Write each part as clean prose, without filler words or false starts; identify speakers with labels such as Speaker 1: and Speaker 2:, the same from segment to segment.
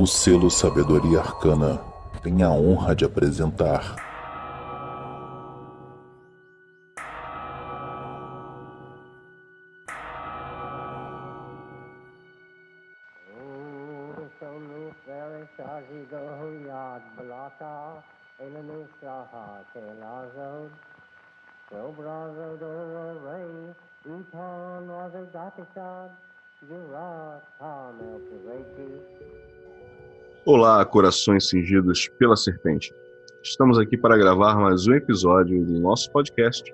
Speaker 1: O selo Sabedoria Arcana tem a honra de apresentar
Speaker 2: Olá, corações cingidos pela serpente. Estamos aqui para gravar mais um episódio do nosso podcast,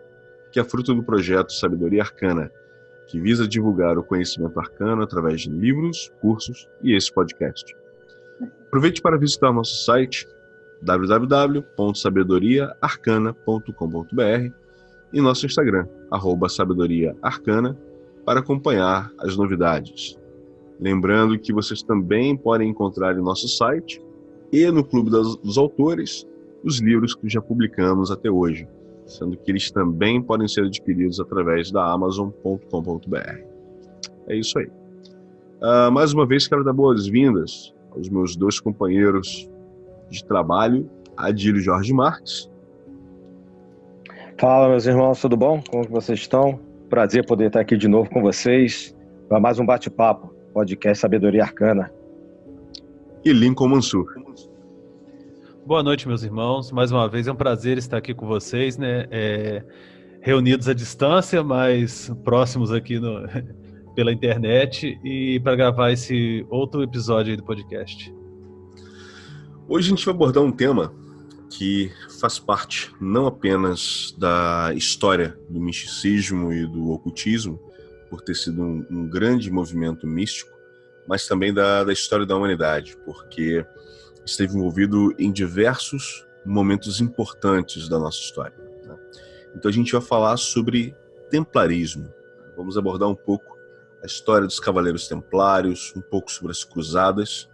Speaker 2: que é fruto do projeto Sabedoria Arcana, que visa divulgar o conhecimento arcano através de livros, cursos e esse podcast. Aproveite para visitar nosso site www.sabedoriaarcana.com.br e nosso Instagram, @sabedoriaarcana, para acompanhar as novidades. Lembrando que vocês também podem encontrar em nosso site e no Clube dos Autores os livros que já publicamos até hoje, sendo que eles também podem ser adquiridos através da Amazon.com.br. É isso aí. Mais uma vez quero dar boas-vindas aos meus dois companheiros de trabalho, Adílio Jorge Marques.
Speaker 3: Fala, meus irmãos, tudo bom? Como que vocês estão? Prazer poder estar aqui de novo com vocês para mais um bate-papo. Podcast Sabedoria Arcana.
Speaker 2: E Lincoln Mansur.
Speaker 4: Boa noite, meus irmãos. Mais uma vez é um prazer estar aqui com vocês, né? Reunidos à distância, mas próximos aqui pela internet, e para gravar esse outro episódio aí do podcast.
Speaker 2: Hoje a gente vai abordar um tema que faz parte não apenas da história do misticismo e do ocultismo, por ter sido um grande movimento místico, mas também da história da humanidade, porque esteve envolvido em diversos momentos importantes da nossa história, né? Então a gente vai falar sobre templarismo. Vamos abordar um pouco a história dos Cavaleiros Templários, um pouco sobre as Cruzadas,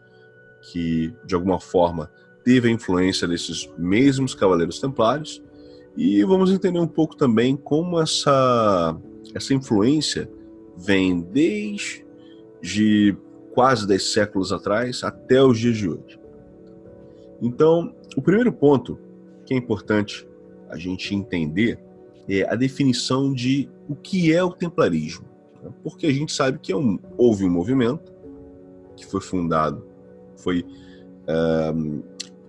Speaker 2: que de alguma forma teve a influência desses mesmos Cavaleiros Templários, e vamos entender um pouco também como essa influência vem desde quase 10 séculos atrás até os dias de hoje. Então, o primeiro ponto que é importante a gente entender é a definição de o que é o templarismo, né? Porque a gente sabe que houve um movimento que foi fundado, foi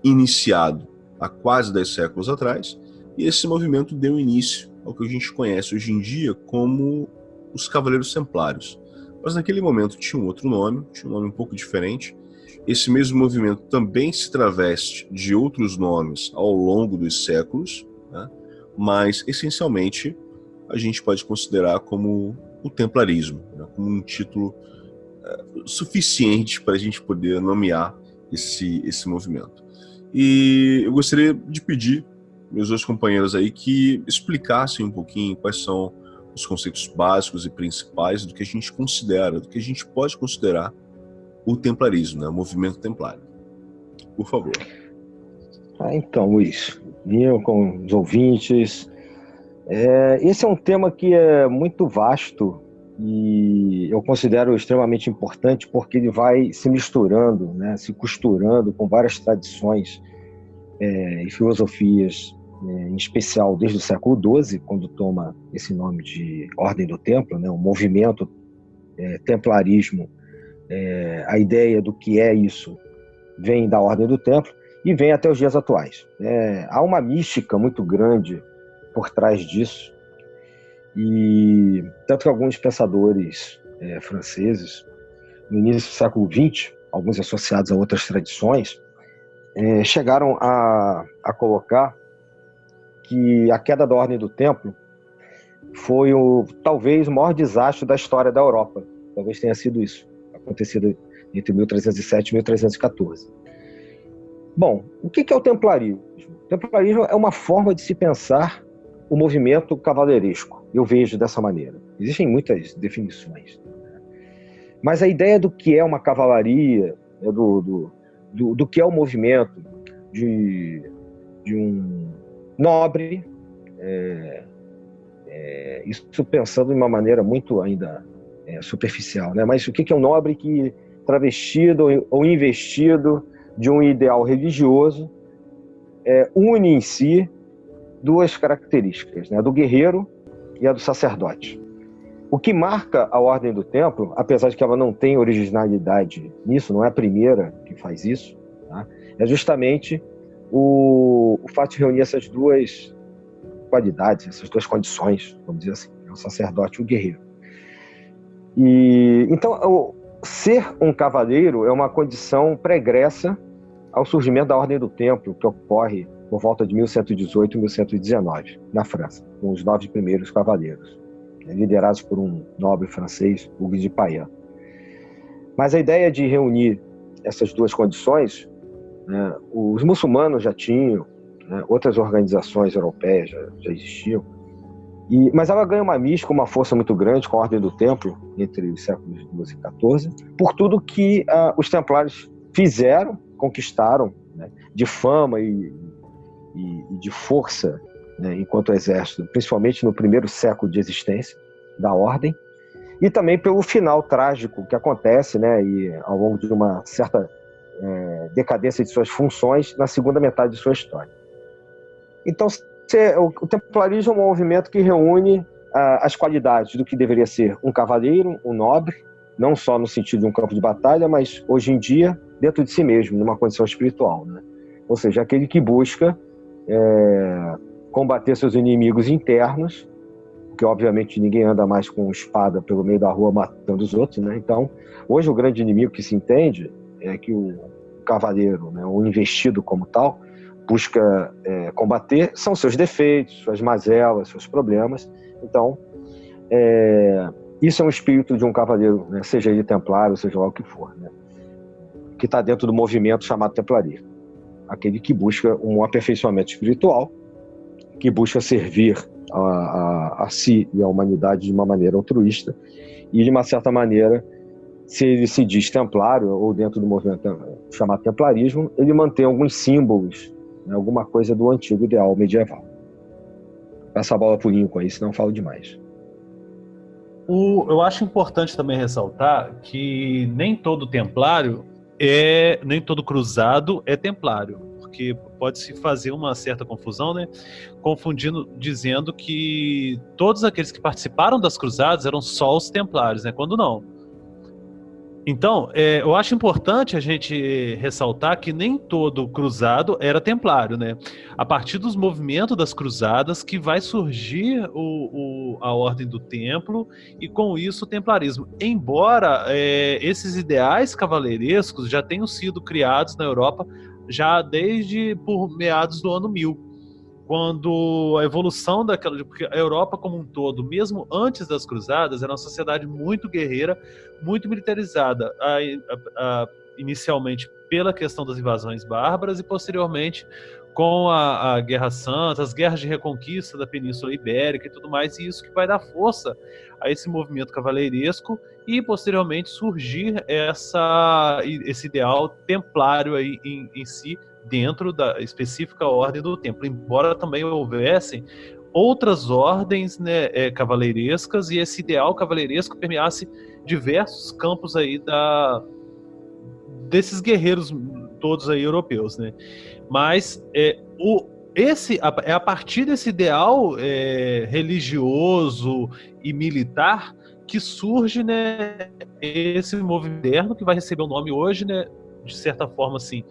Speaker 2: iniciado há quase 10 séculos atrás, e esse movimento deu início ao que a gente conhece hoje em dia como os Cavaleiros Templários. Mas naquele momento tinha um outro nome, tinha um nome um pouco diferente. Esse mesmo movimento também se traveste de outros nomes ao longo dos séculos, né? Mas essencialmente a gente pode considerar como o templarismo, né? Como um título suficiente para a gente poder nomear esse movimento. E eu gostaria de pedir meus dois companheiros aí que explicassem um pouquinho quais são os conceitos básicos e principais do que a gente considera, do que a gente pode considerar o templarismo, né? O movimento templário. Por favor.
Speaker 3: Então, Luiz, eu com os ouvintes, esse é um tema que é muito vasto e eu considero extremamente importante porque ele vai se misturando, né? Se costurando com várias tradições e filosofias, em especial desde o século XII, quando toma esse nome de Ordem do Templo, né, o movimento templarismo, a ideia do que é isso vem da Ordem do Templo e vem até os dias atuais. Há uma mística muito grande por trás disso, e tanto que alguns pensadores franceses, no início do século XX, alguns associados a outras tradições, chegaram a colocar que a queda da Ordem do Templo foi talvez o maior desastre da história da Europa. Talvez tenha sido isso, acontecido entre 1307 e 1314. Bom, o que é o templarismo? O templarismo é uma forma de se pensar o movimento cavaleiresco. Eu vejo dessa maneira. Existem muitas definições, mas a ideia do que é uma cavalaria, do que é o movimento de um nobre, isso pensando de uma maneira muito ainda superficial, né? Mas o que é um nobre que travestido ou investido de um ideal religioso, une em si duas características, né? Do guerreiro e a do sacerdote. O que marca a Ordem do Templo, apesar de que ela não tem originalidade nisso, não é a primeira que faz isso, tá? É justamente o fato de reunir essas duas qualidades, essas duas condições, vamos dizer assim, o sacerdote e o guerreiro. E então, ser um cavaleiro é uma condição pregressa ao surgimento da Ordem do Templo, que ocorre por volta de 1118 e 1119, na França, com os 9 primeiros cavaleiros, liderados por um nobre francês, Hugues de Payens. Mas a ideia de reunir essas duas condições, né, os muçulmanos já tinham, né, outras organizações europeias já existiam, mas ela ganha uma mística, uma força muito grande com a Ordem do Templo, entre os séculos XII e XIV, por tudo que os templários fizeram, conquistaram, né, de fama e de força, né, enquanto exército, principalmente no primeiro século de existência da Ordem, e também pelo final trágico que acontece, né, e ao longo de uma certa decadência de suas funções na segunda metade de sua história. Então, o templarismo é um movimento que reúne as qualidades do que deveria ser um cavaleiro, um nobre, não só no sentido de um campo de batalha, mas hoje em dia dentro de si mesmo, numa condição espiritual, né? Ou seja, aquele que busca combater seus inimigos internos, porque obviamente ninguém anda mais com espada pelo meio da rua matando os outros, né? Então, hoje o grande inimigo que se entende é que o cavaleiro, né, o investido como tal, busca combater são seus defeitos, suas mazelas, seus problemas. Então, isso é um espírito de um cavaleiro, né, seja ele templário, seja lá o que for, né, que está dentro do movimento chamado templarismo. Aquele que busca um aperfeiçoamento espiritual, que busca servir a si e à humanidade de uma maneira altruísta e, de uma certa maneira, se ele se diz templário ou dentro do movimento chamado templarismo, ele mantém alguns símbolos, né, alguma coisa do antigo ideal medieval. Passa a bola pro Lincoln aí, senão eu falo demais.
Speaker 4: Eu acho importante também ressaltar que nem todo templário nem todo cruzado é templário, porque pode-se fazer uma certa confusão, né? Confundindo, dizendo que todos aqueles que participaram das cruzadas eram só os templários, né? Quando não. Então, eu acho importante a gente ressaltar que nem todo cruzado era templário, né? A partir dos movimentos das cruzadas que vai surgir a Ordem do Templo e, com isso, o templarismo. Embora esses ideais cavaleirescos já tenham sido criados na Europa já desde por meados do ano 1000, quando a evolução porque a Europa como um todo, mesmo antes das cruzadas, era uma sociedade muito guerreira, muito militarizada, inicialmente pela questão das invasões bárbaras e posteriormente com a Guerra Santa, as guerras de reconquista da Península Ibérica e tudo mais, e isso que vai dar força a esse movimento cavaleiresco e posteriormente surgir esse ideal templário aí em si, dentro da específica Ordem do Templo, embora também houvessem outras ordens, né, cavaleirescas, e esse ideal cavaleiresco permeasse diversos campos aí desses guerreiros todos aí europeus, né? Mas a partir desse ideal religioso e militar que surge, né, esse movimento moderno que vai receber o nome hoje, né, de certa forma assim,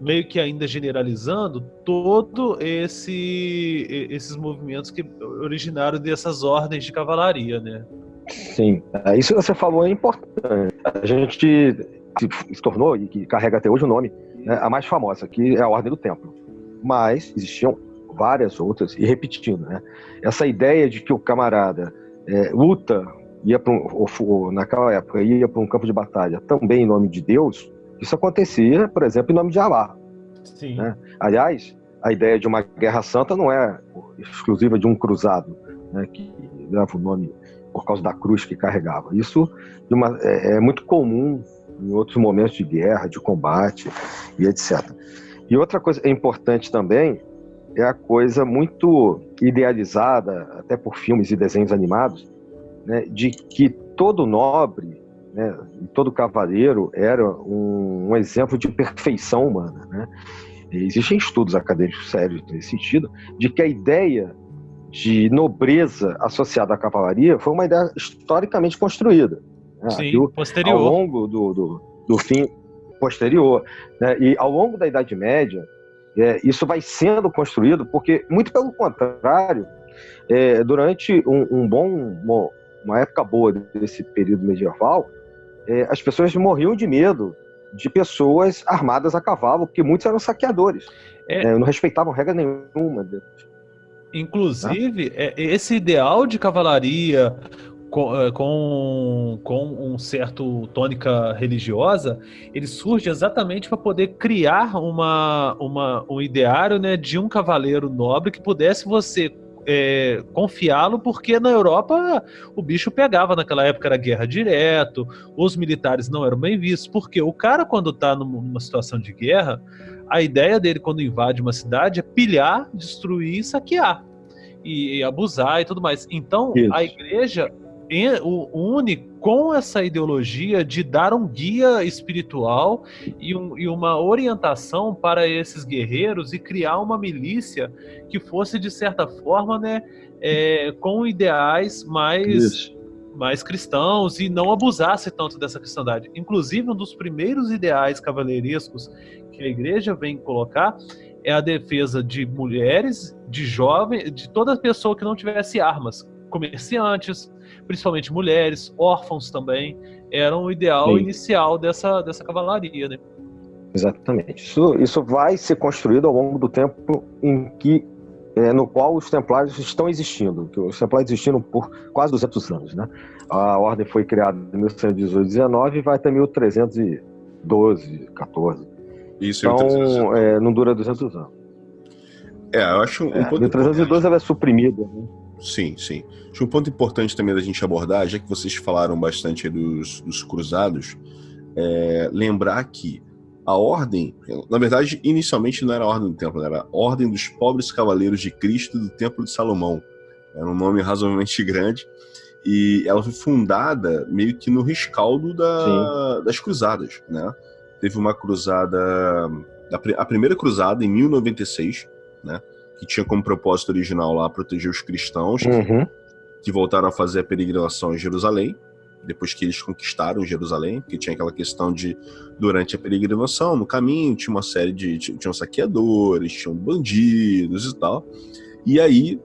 Speaker 4: meio que ainda generalizando todo esses movimentos que originaram dessas ordens de cavalaria, né?
Speaker 3: Sim, isso que você falou é importante. A gente se tornou, e que carrega até hoje o nome, né, a mais famosa, que é a Ordem do Templo. Mas existiam várias outras, e repetindo, né, essa ideia de que o camarada luta, naquela época, ia para um campo de batalha também em nome de Deus. Isso acontecia, por exemplo, em nome de Alá.
Speaker 4: Sim.
Speaker 3: Né? Aliás, a ideia de uma guerra santa não é exclusiva de um cruzado, né, que leva o nome por causa da cruz que carregava. Isso é muito comum em outros momentos de guerra, de combate e etc. E outra coisa importante também é a coisa muito idealizada, até por filmes e desenhos animados, né, de que todo nobre né, todo cavaleiro era um exemplo de perfeição humana, né? Existem estudos acadêmicos sérios nesse sentido, de que a ideia de nobreza associada à cavalaria foi uma ideia historicamente construída. Né?
Speaker 4: Sim, posterior.
Speaker 3: Ao longo do fim posterior, né? E ao longo da Idade Média, isso vai sendo construído, porque, muito pelo contrário, durante uma época boa desse período medieval, as pessoas morriam de medo de pessoas armadas a cavalo, porque muitos eram saqueadores. Não respeitavam regra nenhuma.
Speaker 4: Inclusive, esse ideal de cavalaria com um certo tônica religiosa, ele surge exatamente para poder criar um ideário, né, de um cavaleiro nobre que pudesse você confiá-lo, porque na Europa o bicho pegava. Naquela época era guerra direto, os militares não eram bem vistos, porque o cara, quando está numa situação de guerra, a ideia dele quando invade uma cidade é pilhar, destruir e saquear e abusar e tudo mais. Então isso. A igreja une com essa ideologia de dar um guia espiritual e uma orientação para esses guerreiros e criar uma milícia que fosse, de certa forma, né, com ideais mais cristãos e não abusasse tanto dessa cristandade. Inclusive, um dos primeiros ideais cavaleirescos que a igreja vem colocar é a defesa de mulheres, de jovens, de toda pessoa que não tivesse armas, comerciantes, principalmente mulheres, órfãos também, eram o ideal inicial dessa cavalaria, né?
Speaker 3: Exatamente. Isso vai ser construído ao longo do tempo no qual os templários estão existindo. Os templários existiram por quase 200 anos, né? A ordem foi criada em 1118, 19 e vai até 1312, 14.
Speaker 2: Isso,
Speaker 3: então, não dura 200 anos.
Speaker 2: Eu acho um ponto
Speaker 3: 1312 ela é suprimida, né?
Speaker 2: Sim. Acho um ponto importante também da gente abordar, já que vocês falaram bastante dos cruzados, lembrar que a ordem, na verdade, inicialmente não era a Ordem do Templo, era a Ordem dos Pobres Cavaleiros de Cristo do Templo de Salomão. Era um nome razoavelmente grande, e ela foi fundada meio que no rescaldo das cruzadas, né? Teve uma cruzada, a primeira cruzada em 1096, né? Que tinha como propósito original lá proteger os cristãos que voltaram a fazer a peregrinação em Jerusalém, depois que eles conquistaram Jerusalém, porque tinha aquela questão de, durante a peregrinação, no caminho, tinha uma série tinham saqueadores, tinham bandidos e tal, e aí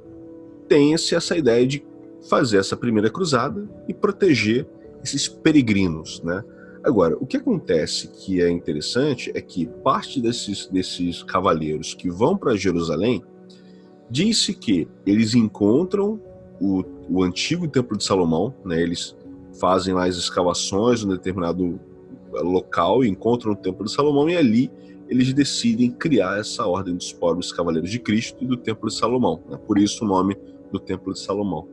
Speaker 2: tem-se essa ideia de fazer essa primeira cruzada e proteger esses peregrinos, né? Agora, o que acontece que é interessante é que parte desses cavaleiros que vão para Jerusalém, diz-se que eles encontram o antigo Templo de Salomão, né? Eles fazem lá as escavações em um determinado local e encontram o Templo de Salomão, e ali eles decidem criar essa Ordem dos Pobres Cavaleiros de Cristo e do Templo de Salomão, né? Por isso o nome do Templo de Salomão.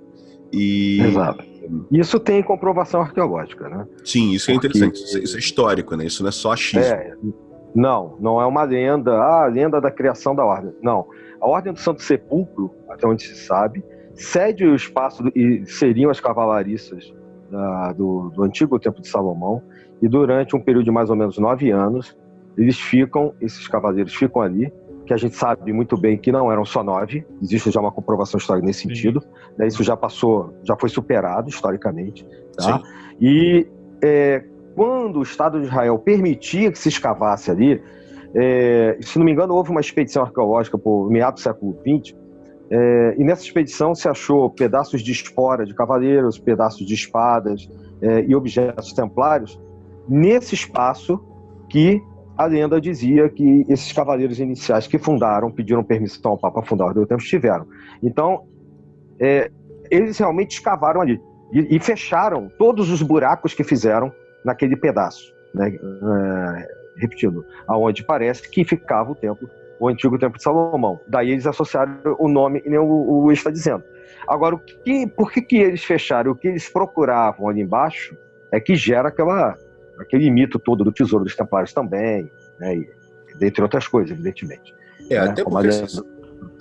Speaker 3: Exato. Isso tem comprovação arqueológica, né?
Speaker 2: Sim, isso é interessante. Isso é histórico, né? Isso não é só achismo.
Speaker 3: Não é uma lenda, a lenda da criação da ordem. Não. A Ordem do Santo Sepulcro, até onde se sabe, cede o espaço e seriam as cavalariças do antigo Templo de Salomão, e durante um período de mais ou menos 9 anos, esses cavaleiros ficam ali, que a gente sabe muito bem que não eram só 9, existe já uma comprovação histórica nesse sentido, né? Isso já foi superado historicamente, tá? E quando o Estado de Israel permitia que se escavasse ali, se não me engano, houve uma expedição arqueológica por meados do século XX, e nessa expedição se achou pedaços de espora de cavaleiros, pedaços de espadas e objetos templários nesse espaço que a lenda dizia que esses cavaleiros iniciais que pediram permissão ao Papa fundar a Ordem do Templo, estiveram. Então, eles realmente escavaram ali e fecharam todos os buracos que fizeram naquele pedaço, né? Repetindo, aonde parece que ficava o antigo Templo de Salomão. Daí eles associaram o nome, e nem o está dizendo. Agora, por que eles fecharam? O que eles procuravam ali embaixo é que gera aquele mito todo do Tesouro dos Templários também, né? E, dentre outras coisas, evidentemente.
Speaker 2: Até porque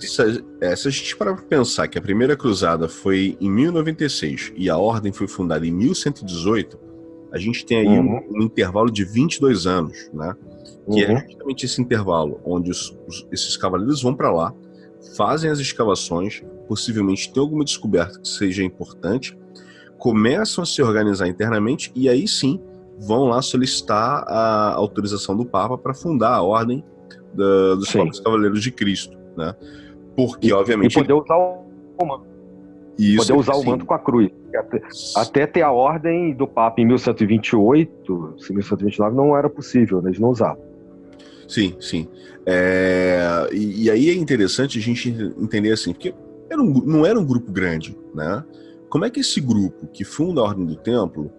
Speaker 2: se a gente parar para pensar que a primeira cruzada foi em 1096 e a ordem foi fundada em 1118, a gente tem aí um intervalo de 22 anos, né? Que é justamente esse intervalo onde esses cavaleiros vão para lá, fazem as escavações, possivelmente tem alguma descoberta que seja importante, começam a se organizar internamente e aí sim vão lá solicitar a autorização do Papa para fundar a ordem dos próprios Cavaleiros de Cristo, né? Porque, obviamente...
Speaker 3: E poder usar o manto. Poder usar o manto com a cruz. Até ter a ordem do Papa em 1128, 1129, não era possível, né? Eles não usavam.
Speaker 2: Sim, sim. E aí é interessante a gente entender assim, porque não era um grupo grande, né? Como é que esse grupo que funda a Ordem do Templo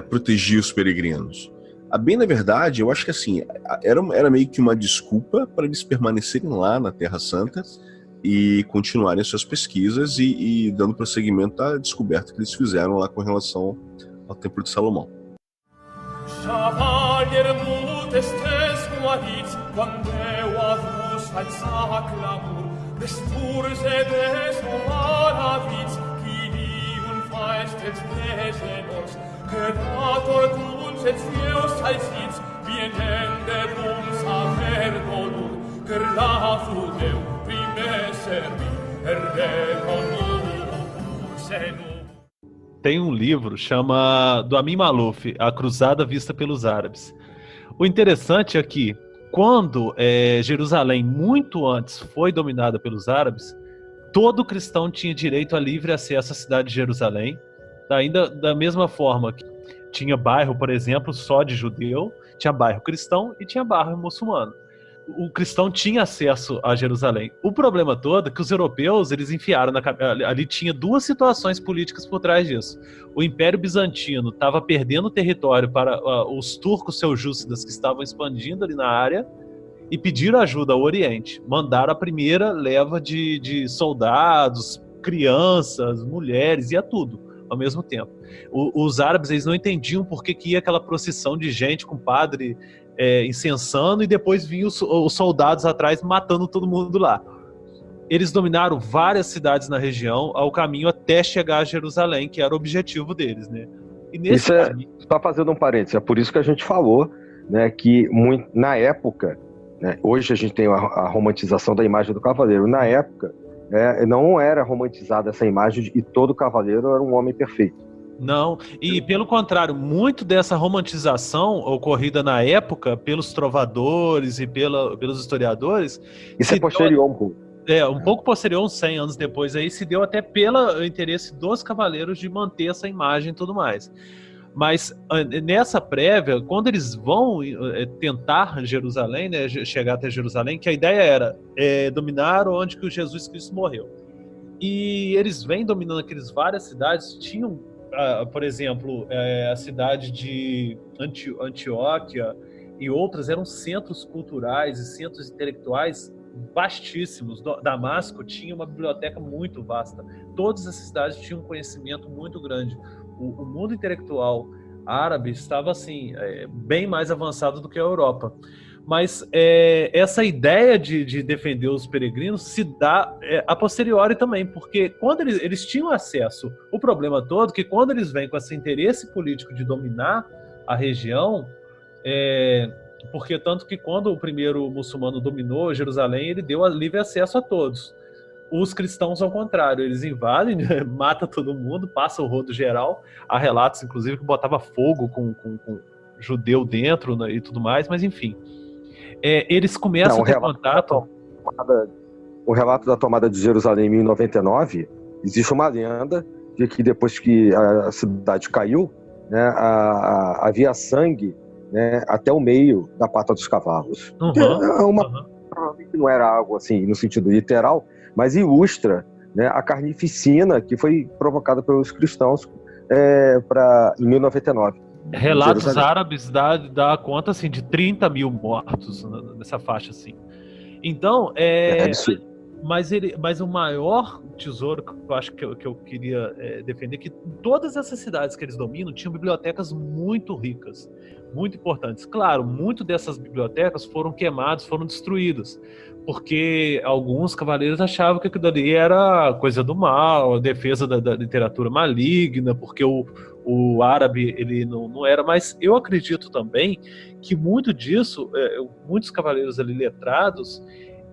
Speaker 2: protegia os peregrinos? Bem, na verdade, eu acho que assim, era meio que uma desculpa para eles permanecerem lá na Terra Santa e continuarem suas pesquisas e dando prosseguimento à descoberta que eles fizeram lá com relação ao Templo de Salomão.
Speaker 4: Tem um livro, chama do Amin Maalouf, A Cruzada Vista pelos Árabes. O interessante é que, quando Jerusalém, muito antes, foi dominada pelos árabes, todo cristão tinha direito a livre acesso à cidade de Jerusalém, ainda da mesma forma que tinha bairro, por exemplo, só de judeu, tinha bairro cristão e tinha bairro muçulmano. O cristão tinha acesso a Jerusalém. O problema todo é que os europeus, eles enfiaram ali tinha duas situações políticas por trás disso. O Império Bizantino estava perdendo território para os turcos seljúcidas que estavam expandindo ali na área e pediram ajuda ao Oriente. Mandaram a primeira leva de soldados, crianças, mulheres, ia tudo ao mesmo tempo. Os árabes, eles não entendiam por que ia aquela procissão de gente com padre incensando e depois vinham os soldados atrás matando todo mundo lá. Eles dominaram várias cidades na região ao caminho até chegar a Jerusalém, que era o objetivo deles, né? E nesse
Speaker 3: só fazendo um parênteses, é por isso que a gente falou, né, que na época, né, hoje a gente tem a romantização da imagem do cavaleiro, na época não era romantizada essa imagem e todo cavaleiro era um homem perfeito.
Speaker 4: Não, e pelo contrário, muito dessa romantização ocorrida na época pelos trovadores e pelos historiadores...
Speaker 3: Isso é posterior um pouco.
Speaker 4: Um pouco posterior, uns 100 anos depois, aí se deu até pelo interesse dos cavaleiros de manter essa imagem e tudo mais. Mas nessa prévia, quando eles vão tentar Jerusalém, né, chegar até Jerusalém, que a ideia era dominar onde que o Jesus Cristo morreu. E eles vêm dominando aquelas várias cidades, tinham... por exemplo, a cidade de Antioquia e outras eram centros culturais e centros intelectuais vastíssimos. Damasco tinha uma biblioteca muito vasta. Todas essas cidades tinham um conhecimento muito grande. O mundo intelectual árabe estava assim, bem mais avançado do que a Europa. Mas essa ideia de defender os peregrinos se dá a posteriori também, porque quando eles tinham acesso, o problema todo é que quando eles vêm com esse interesse político de dominar a região, porque tanto que quando o primeiro muçulmano dominou Jerusalém, ele deu livre acesso a todos. Os cristãos, ao contrário, eles invadem, matam todo mundo, passam o rodo geral. Há relatos, inclusive, que botava fogo com judeu dentro, né, e tudo mais, mas enfim. Eles começam a ter contato...
Speaker 3: O relato da tomada de Jerusalém em 1099, existe uma lenda de que depois que a cidade caiu, né, havia sangue, né, até o meio da pata dos cavalos. Provavelmente não era algo assim no sentido literal, mas ilustra, né, a carnificina que foi provocada pelos cristãos em 1099.
Speaker 4: Relatos árabes dá conta assim, de 30 mil mortos nessa faixa assim. Então, mas o maior tesouro que eu acho que eu queria defender é que todas essas cidades que eles dominam tinham bibliotecas muito ricas, muito importantes. Claro, muito dessas bibliotecas foram queimadas, foram destruídas, porque alguns cavaleiros achavam que aquilo ali era coisa do mal, a defesa da literatura maligna, porque o o árabe ele não era, mas eu acredito também que muito disso, muitos cavaleiros ali letrados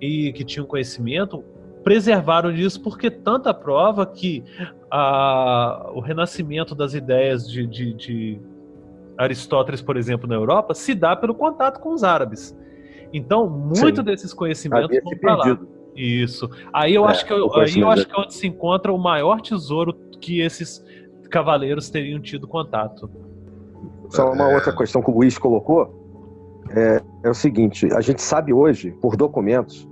Speaker 4: e que tinham conhecimento preservaram disso, porque tanta prova que o renascimento das ideias de Aristóteles, por exemplo, na Europa, se dá pelo contato com os árabes. Então, muito desses conhecimentos vão para lá. Isso. Aí eu acho que é onde se encontra o maior tesouro que esses cavaleiros teriam tido contato.
Speaker 3: Só uma outra questão que o Luiz colocou é o seguinte: a gente sabe hoje, por documentos,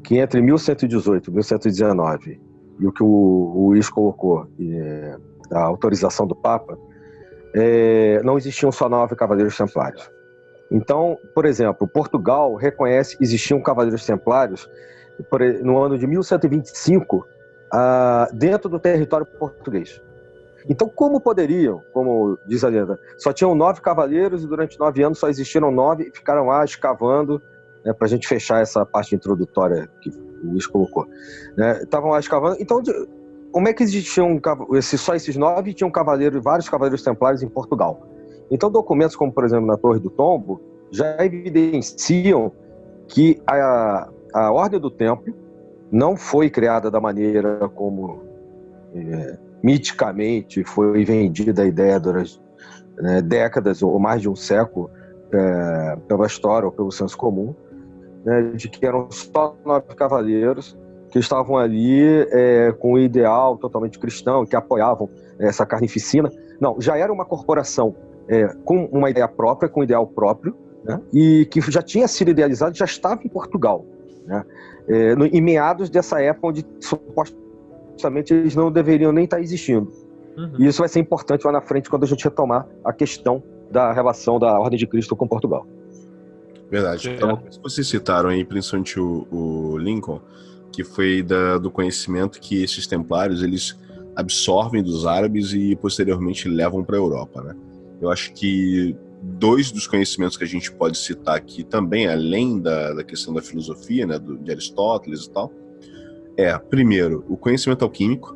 Speaker 3: que entre 1118 e 1119, e o que o Luiz colocou, a autorização do Papa, não existiam só 9 cavaleiros templários. Então, por exemplo, Portugal reconhece que existiam cavaleiros templários no ano de 1125 dentro do território português. Então, como poderiam, como diz a lenda, só tinham 9 cavaleiros e durante 9 anos só existiram 9 e ficaram lá escavando, para a gente fechar essa parte introdutória que o Luiz colocou. Estavam lá escavando. Então, como é que existiam só esses 9 tinham vários cavaleiros templários em Portugal? Então, documentos como, por exemplo, na Torre do Tombo, já evidenciam que a Ordem do Templo não foi criada da maneira como miticamente foi vendida a ideia durante décadas ou mais de um século pela história ou pelo senso comum, de que eram só 9 cavaleiros que estavam ali com um ideal totalmente cristão, que apoiavam essa carnificina. Não, já era uma corporação com uma ideia própria, com um ideal próprio, e que já tinha sido idealizado, já estava em Portugal, em meados dessa época onde supostamente eles não deveriam nem estar existindo. E isso vai ser importante lá na frente quando a gente retomar a questão da relação da Ordem de Cristo com Portugal.
Speaker 2: Verdade. Então, vocês citaram aí, principalmente o Lincoln, que foi do conhecimento que esses templários eles absorvem dos árabes e posteriormente levam para a Europa, né? Eu acho que 2 dos conhecimentos que a gente pode citar aqui também, além da questão da filosofia, né, de Aristóteles e tal, primeiro, o conhecimento alquímico,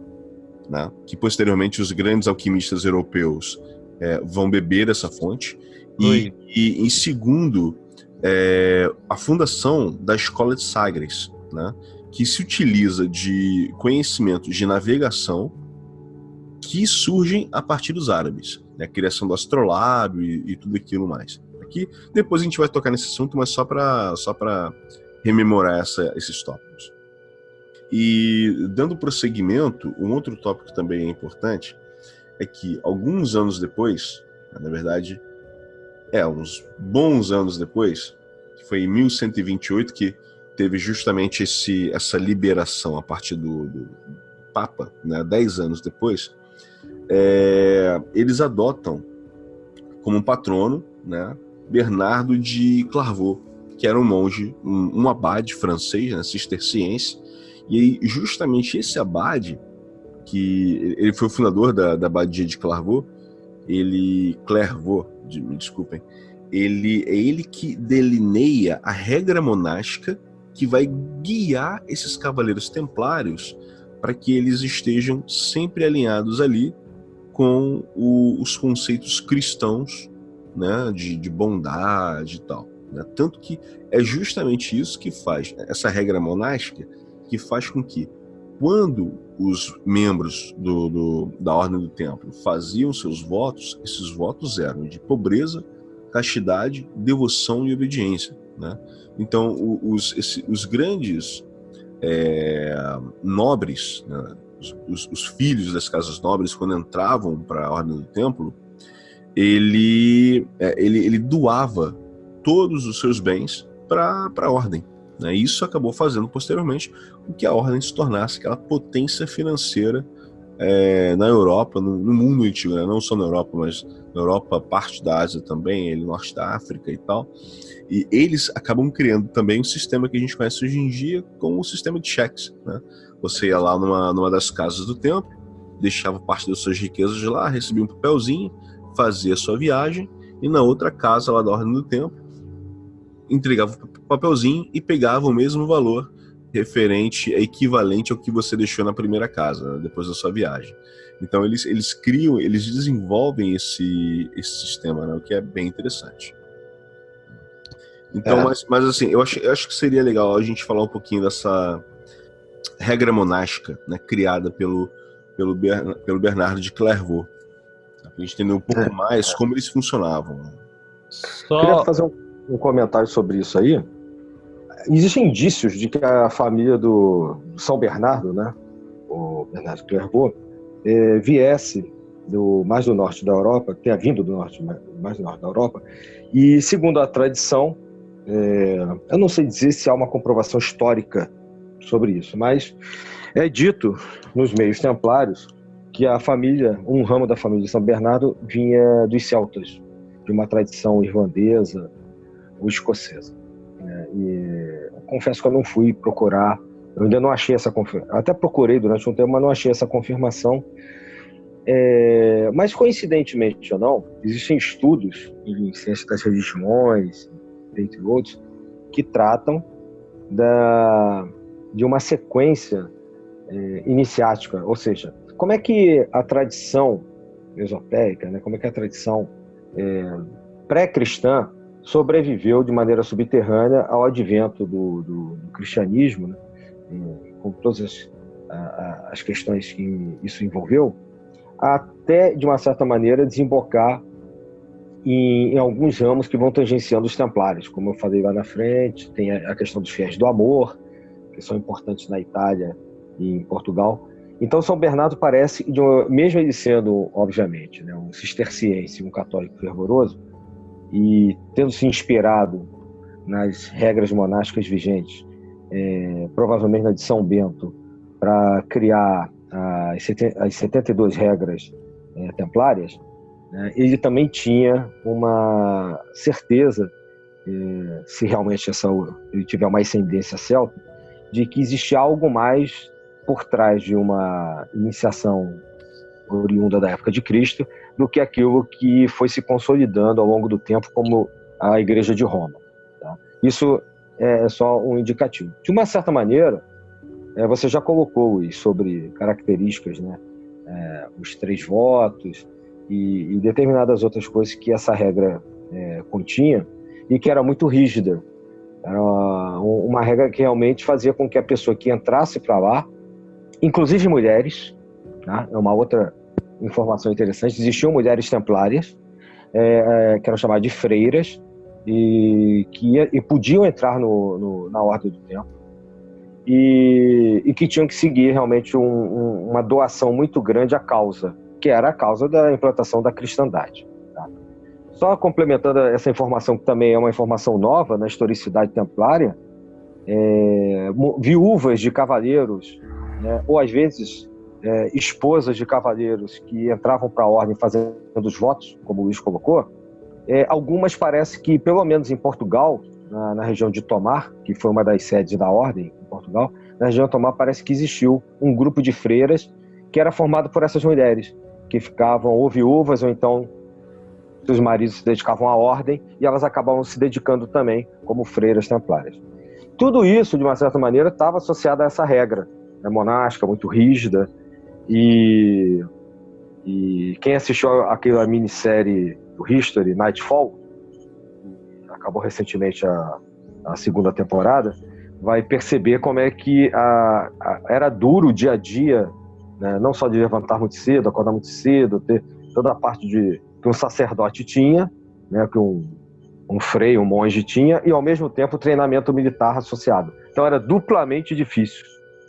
Speaker 2: né, que posteriormente os grandes alquimistas europeus vão beber essa fonte, e em segundo, a fundação da Escola de Sagres, né, que se utiliza de conhecimentos de navegação que surgem a partir dos árabes, né, a criação do astrolábio e tudo aquilo mais. Aqui, depois a gente vai tocar nesse assunto, mas só para rememorar esses tópicos. E dando prosseguimento, um outro tópico que também é importante é que alguns anos depois, na verdade, uns bons anos depois, que foi em 1128 que teve justamente essa liberação a partir do Papa, né, 10 anos depois, eles adotam como patrono, né, Bernardo de Clairvaux, que era um monge, um abade francês, né, cisterciense, e aí, justamente esse abade, que ele foi o fundador da abadia de Clairvaux, me desculpem, é ele que delineia a regra monástica que vai guiar esses cavaleiros templários para que eles estejam sempre alinhados ali com os conceitos cristãos, né, de bondade e tal, né? Tanto que é justamente isso que faz, essa regra monástica, que faz com que, quando os membros da Ordem do Templo faziam seus votos, esses votos eram de pobreza, castidade, devoção e obediência, né? Então, os grandes nobres, né, os filhos das casas nobres, quando entravam para a Ordem do Templo, ele doava todos os seus bens para a Ordem, né? Isso acabou fazendo posteriormente com que a Ordem se tornasse aquela potência financeira na Europa, no mundo antigo, né? Não só na Europa, mas na Europa, parte da Ásia também, norte da África e tal. E eles acabam criando também um sistema que a gente conhece hoje em dia como o sistema de cheques, né? Você ia lá numa das casas do templo, deixava parte das suas riquezas de lá, recebia um papelzinho, fazia a sua viagem, e na outra casa lá da Ordem do Templo, entregava o papelzinho e pegava o mesmo valor equivalente ao que você deixou na primeira casa, né, depois da sua viagem. Então eles criam, eles desenvolvem esse sistema, né? O que é bem interessante. Então, mas assim, eu acho que seria legal a gente falar um pouquinho dessa regra monástica, né, criada pelo Bernardo de Clairvaux, para a gente entender um pouco mais como eles funcionavam.
Speaker 3: Queria fazer um comentário sobre isso aí. Existem indícios de que a família do São Bernardo, né, o Bernardo de Clairvaux, viesse mais do norte da Europa, tenha vindo mais do norte da Europa, e segundo a tradição, eu não sei dizer se há uma comprovação histórica sobre isso, mas é dito nos meios templários que um ramo da família de São Bernardo vinha dos celtas, de uma tradição irlandesa ou escocesa. E confesso que eu não fui procurar, eu ainda não achei essa confirmação, até procurei durante um tempo, mas não achei essa confirmação. Mas coincidentemente ou não, existem estudos em ciência das religiões, entre outros, que tratam de uma sequência iniciática, ou seja, como é que a tradição esotérica, né, como é que a tradição pré-cristã sobreviveu de maneira subterrânea ao advento do cristianismo, né, com todas as questões que isso envolveu, até, de uma certa maneira, desembocar em alguns ramos que vão tangenciando os templários, como eu falei lá na frente. Tem a questão dos fiéis do amor, que são importantes na Itália e em Portugal. Então, São Bernardo parece, mesmo ele sendo, obviamente, né, um cisterciense, um católico fervoroso, e tendo se inspirado nas regras monásticas vigentes, provavelmente na de São Bento, para criar as 72 regras templárias, ele também tinha uma certeza, se realmente ele tiver uma ascendência celta, de que existia algo mais por trás de uma iniciação oriunda da época de Cristo do que aquilo que foi se consolidando ao longo do tempo como a Igreja de Roma. Tá? Isso é só um indicativo. De uma certa maneira, você já colocou sobre características, né? Os 3 votos e determinadas outras coisas que essa regra continha, e que era muito rígida. Era uma regra que realmente fazia com que a pessoa que entrasse para lá, inclusive mulheres, tá? É uma outra informação interessante, existiam mulheres templárias, que eram chamadas de freiras, e podiam entrar na Ordem do Templo, e que tinham que seguir realmente uma doação muito grande à causa, que era a causa da implantação da cristandade. Tá? Só complementando essa informação, que também é uma informação nova na historicidade templária, viúvas de cavaleiros, né, ou às vezes esposas de cavaleiros que entravam para a ordem fazendo os votos, como o Luiz colocou, algumas parece que, pelo menos em Portugal, na região de Tomar, que foi uma das sedes da ordem em Portugal, na região de Tomar parece que existiu um grupo de freiras que era formado por essas mulheres, que ficavam ou viúvas, ou então seus maridos se dedicavam à ordem, e elas acabavam se dedicando também como freiras templárias. Tudo isso, de uma certa maneira, estava associado a essa regra, né, monástica, muito rígida, e quem assistiu aquela minissérie do History, Nightfall, acabou recentemente a segunda temporada, vai perceber como é que era duro o dia a dia, né, não só de levantar muito cedo, acordar muito cedo, ter toda a parte que um sacerdote tinha, né, que um frei, um monge tinha, e ao mesmo tempo o treinamento militar associado. Então era duplamente difícil,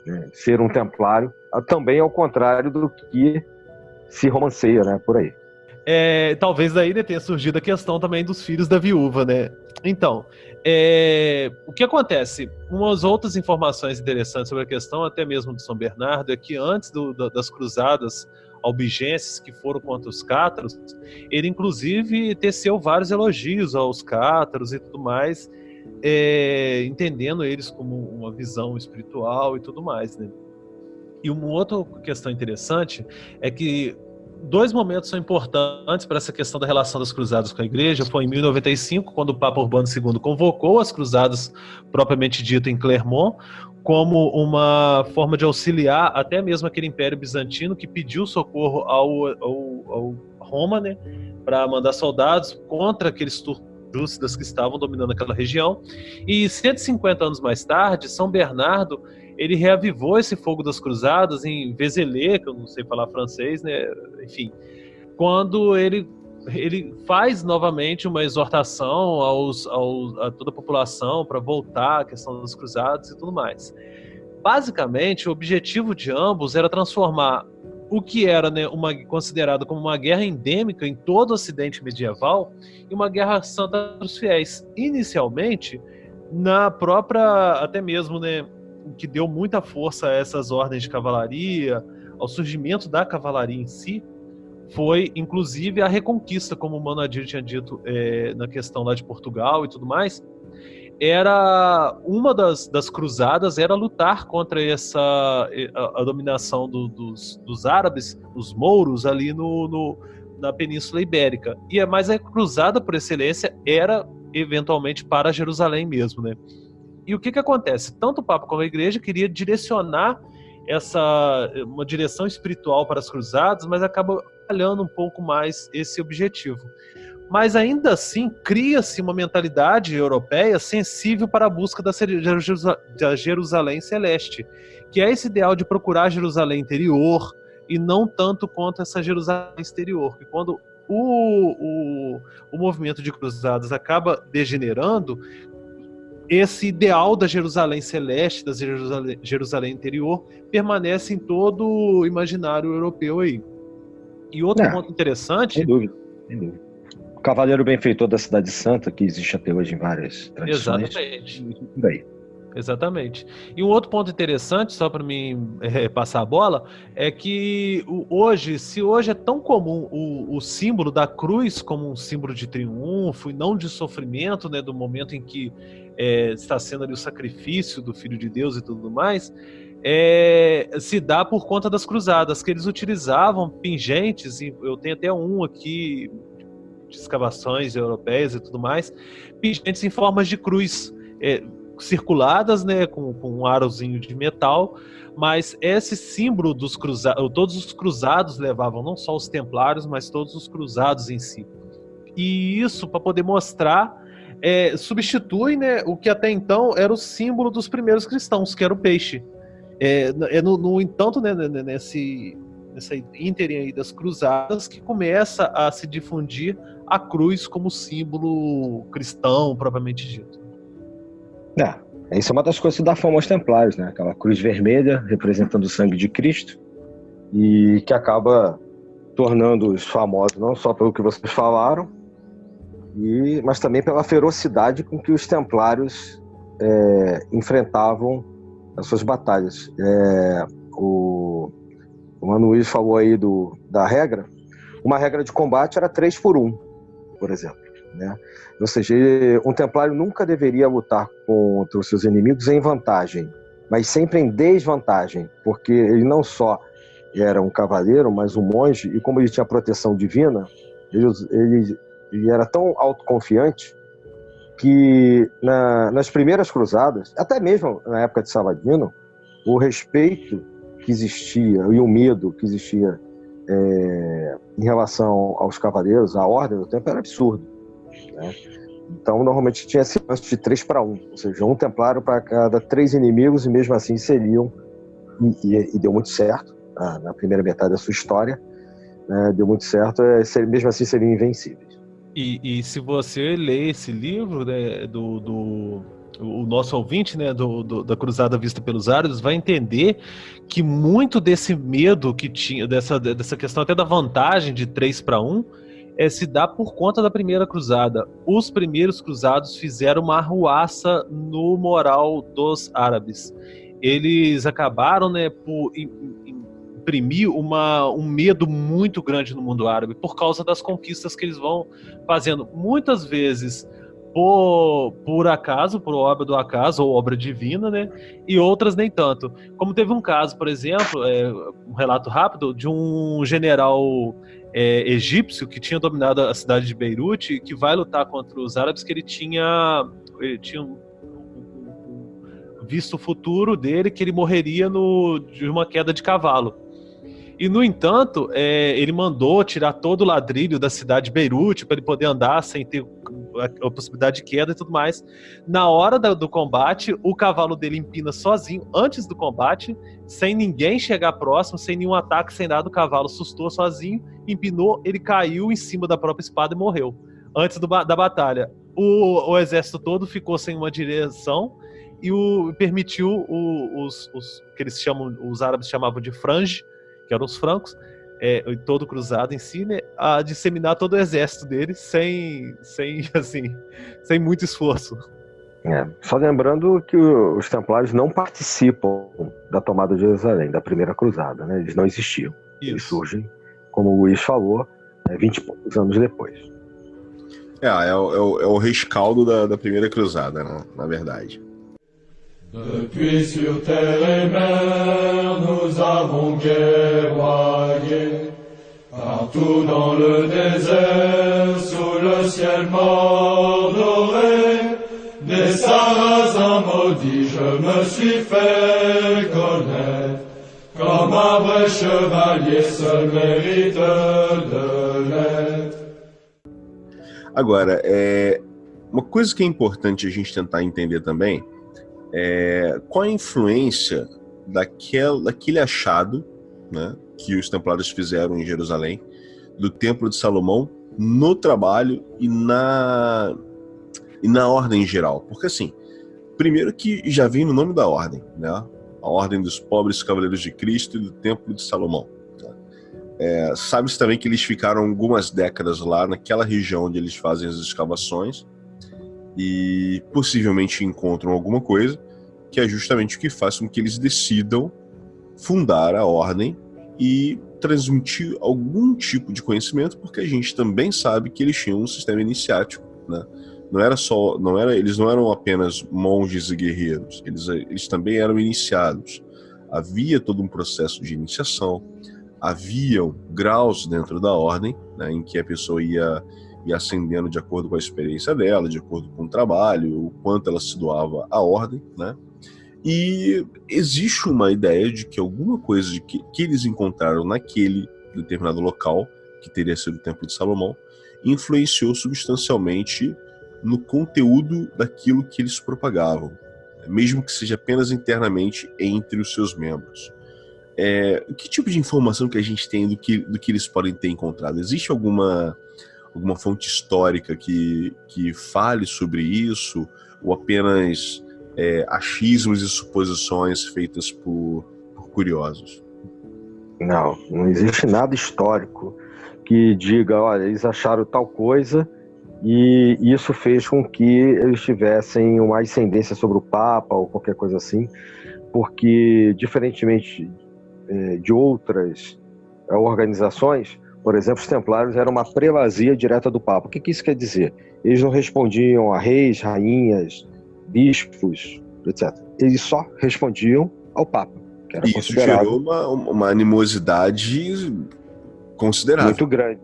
Speaker 3: né, ser um templário, também ao contrário do que se romanceia, né, por aí.
Speaker 4: Talvez daí, né, tenha surgido a questão também dos filhos da viúva, né? Então, o que acontece? Umas outras informações interessantes sobre a questão, até mesmo de São Bernardo, é que antes das cruzadas albigenses que foram contra os cátaros, ele inclusive teceu vários elogios aos cátaros e tudo mais, entendendo eles como uma visão espiritual e tudo mais, né? E uma outra questão interessante é que dois momentos são importantes para essa questão da relação das cruzadas com a igreja. Foi em 1095, quando o Papa Urbano II convocou as cruzadas, propriamente dito, em Clermont, como uma forma de auxiliar até mesmo aquele Império Bizantino que pediu socorro ao Roma, né, para mandar soldados contra aqueles turcos que estavam dominando aquela região. E 150 anos mais tarde, São Bernardo ele reavivou esse fogo das cruzadas em Vézelay, que eu não sei falar francês, né? Enfim, quando ele faz novamente uma exortação a toda a população para voltar à questão das cruzadas e tudo mais. Basicamente, o objetivo de ambos era transformar o que era, né, considerado como uma guerra endêmica em todo o Ocidente medieval em uma guerra santa dos fiéis. Inicialmente, na própria, até mesmo, né, o que deu muita força a essas ordens de cavalaria, ao surgimento da cavalaria em si, foi, inclusive, a reconquista, como o Mano Adir tinha dito na questão lá de Portugal e tudo mais. Era uma das cruzadas, era lutar contra a dominação dos árabes, os mouros, ali na Península Ibérica. Mas a cruzada, por excelência, era, eventualmente, para Jerusalém mesmo, né? E o que acontece? Tanto o Papa como a Igreja queria direcionar uma direção espiritual para as cruzadas, mas acaba falhando um pouco mais esse objetivo. Mas ainda assim, cria-se uma mentalidade europeia sensível para a busca da Jerusalém celeste, que é esse ideal de procurar Jerusalém interior e não tanto quanto essa Jerusalém exterior, que quando o movimento de cruzadas acaba degenerando, esse ideal da Jerusalém celeste, da Jerusalém interior, permanece em todo o imaginário europeu aí. E outro ponto interessante...
Speaker 3: Sem dúvida, sem dúvida. O cavaleiro benfeitor da Cidade Santa, que existe até hoje em várias tradições.
Speaker 4: Exatamente.
Speaker 3: Daí.
Speaker 4: Exatamente. E um outro ponto interessante, só para mim passar a bola, é que se hoje é tão comum o símbolo da cruz como um símbolo de triunfo e não de sofrimento, né, do momento em que está sendo ali o sacrifício do Filho de Deus e tudo mais, se dá por conta das cruzadas, que eles utilizavam pingentes, e eu tenho até um aqui de escavações europeias e tudo mais, pingentes em formas de cruz, circuladas, né, com um arozinho de metal, mas esse símbolo dos cruzados, todos os cruzados levavam, não só os templários, mas todos os cruzados em si. E isso, para poder mostrar, substitui, né, o que até então era o símbolo dos primeiros cristãos, que era o peixe. No entanto, né, nessa ínterim aí das cruzadas, que começa a se difundir a cruz como símbolo cristão, propriamente dito.
Speaker 3: Isso é uma das coisas que dá fama aos templários, né? Aquela cruz vermelha representando o sangue de Cristo e que acaba tornando-os famosos não só pelo que vocês falaram, mas também pela ferocidade com que os templários enfrentavam as suas batalhas. O Mano Luiz falou aí da regra. Uma regra de combate era 3-1, por exemplo, né? Ou seja, um templário nunca deveria lutar contra os seus inimigos em vantagem, mas sempre em desvantagem, porque ele não só era um cavaleiro, mas um monge, e como ele tinha proteção divina, ele era tão autoconfiante que nas primeiras cruzadas, até mesmo na época de Saladino, o respeito que existia e o medo que existia em relação aos cavaleiros, a ordem do tempo, era absurdo, né? Então, normalmente tinha esse lance de 3-1, ou seja, um templário para cada 3 inimigos, e mesmo assim seriam, e deu muito certo, na primeira metade da sua história, né, deu muito certo, mesmo assim seriam invencíveis.
Speaker 4: E se você ler esse livro, né, o nosso ouvinte, né, da Cruzada Vista pelos Árabes, vai entender que muito desse medo que tinha, dessa questão até da vantagem de 3-1, se dá por conta da primeira cruzada. Os primeiros cruzados fizeram uma arruaça no moral dos árabes. Eles acabaram, né, por imprimir um medo muito grande no mundo árabe por causa das conquistas que eles vão fazendo. Muitas vezes por acaso, por obra do acaso ou obra divina, né? E outras nem tanto. Como teve um caso, por exemplo, um relato rápido de um general egípcio que tinha dominado a cidade de Beirute e que vai lutar contra os árabes, que ele tinha visto o futuro dele, que ele morreria de uma queda de cavalo. E, no entanto, ele mandou tirar todo o ladrilho da cidade de Beirute para ele poder andar sem ter a possibilidade de queda e tudo mais. Na hora do combate, o cavalo dele empina sozinho, antes do combate, sem ninguém chegar próximo, sem nenhum ataque, sem nada. O cavalo assustou sozinho, empinou, ele caiu em cima da própria espada e morreu. Antes da batalha, o exército todo ficou sem uma direção e permitiu os que os árabes chamavam de frange, que eram os francos, todo cruzado em si, né, a disseminar todo o exército deles sem muito esforço.
Speaker 3: Só lembrando que os templários não participam da tomada de Jerusalém, da primeira cruzada, né? Eles não existiam. Isso. Eles surgem, como o Luiz falou, 20 e poucos anos depois.
Speaker 2: É o rescaldo da primeira cruzada, né? Na verdade.
Speaker 5: Depuis sur terre et mer, nous avons guerroyé, partout dans le désert, sous le ciel mordoré, des Sarrasins maudits, je me suis fait connaître, comme un vrai chevalier seul mérite de l'être.
Speaker 2: Agora, uma coisa que é importante a gente tentar entender também qual a influência daquele achado, né, que os templários fizeram em Jerusalém, do Templo de Salomão, no trabalho e na ordem em geral. Porque, assim, primeiro que já vem no nome da ordem, né, a Ordem dos Pobres Cavaleiros de Cristo e do Templo de Salomão. Né. Sabe-se também que eles ficaram algumas décadas lá naquela região onde eles fazem as escavações e possivelmente encontram alguma coisa que é justamente o que faz com que eles decidam fundar a ordem e transmitir algum tipo de conhecimento, porque a gente também sabe que eles tinham um sistema iniciático, né? Eles não eram apenas monges e guerreiros, eles também eram iniciados. Havia todo um processo de iniciação, haviam graus dentro da ordem, né, em que a pessoa ia ascendendo de acordo com a experiência dela, de acordo com o trabalho, o quanto ela se doava à ordem, né? E existe uma ideia de que alguma coisa que eles encontraram naquele determinado local, que teria sido o Templo de Salomão, influenciou substancialmente no conteúdo daquilo que eles propagavam, mesmo que seja apenas internamente entre os seus membros. Que tipo de informação que a gente tem do que eles podem ter encontrado? Existe alguma fonte histórica que fale sobre isso, ou apenas achismos e suposições feitas por curiosos?
Speaker 3: Não existe nada histórico que diga, olha, eles acharam tal coisa e isso fez com que eles tivessem uma ascendência sobre o Papa ou qualquer coisa assim, porque, diferentemente de outras organizações, por exemplo, os templários eram uma prelazia direta do Papa. O que isso quer dizer? Eles não respondiam a reis, rainhas, bispos, etc. Eles só respondiam ao Papa, que era
Speaker 2: isso gerou uma animosidade considerável.
Speaker 3: Muito grande.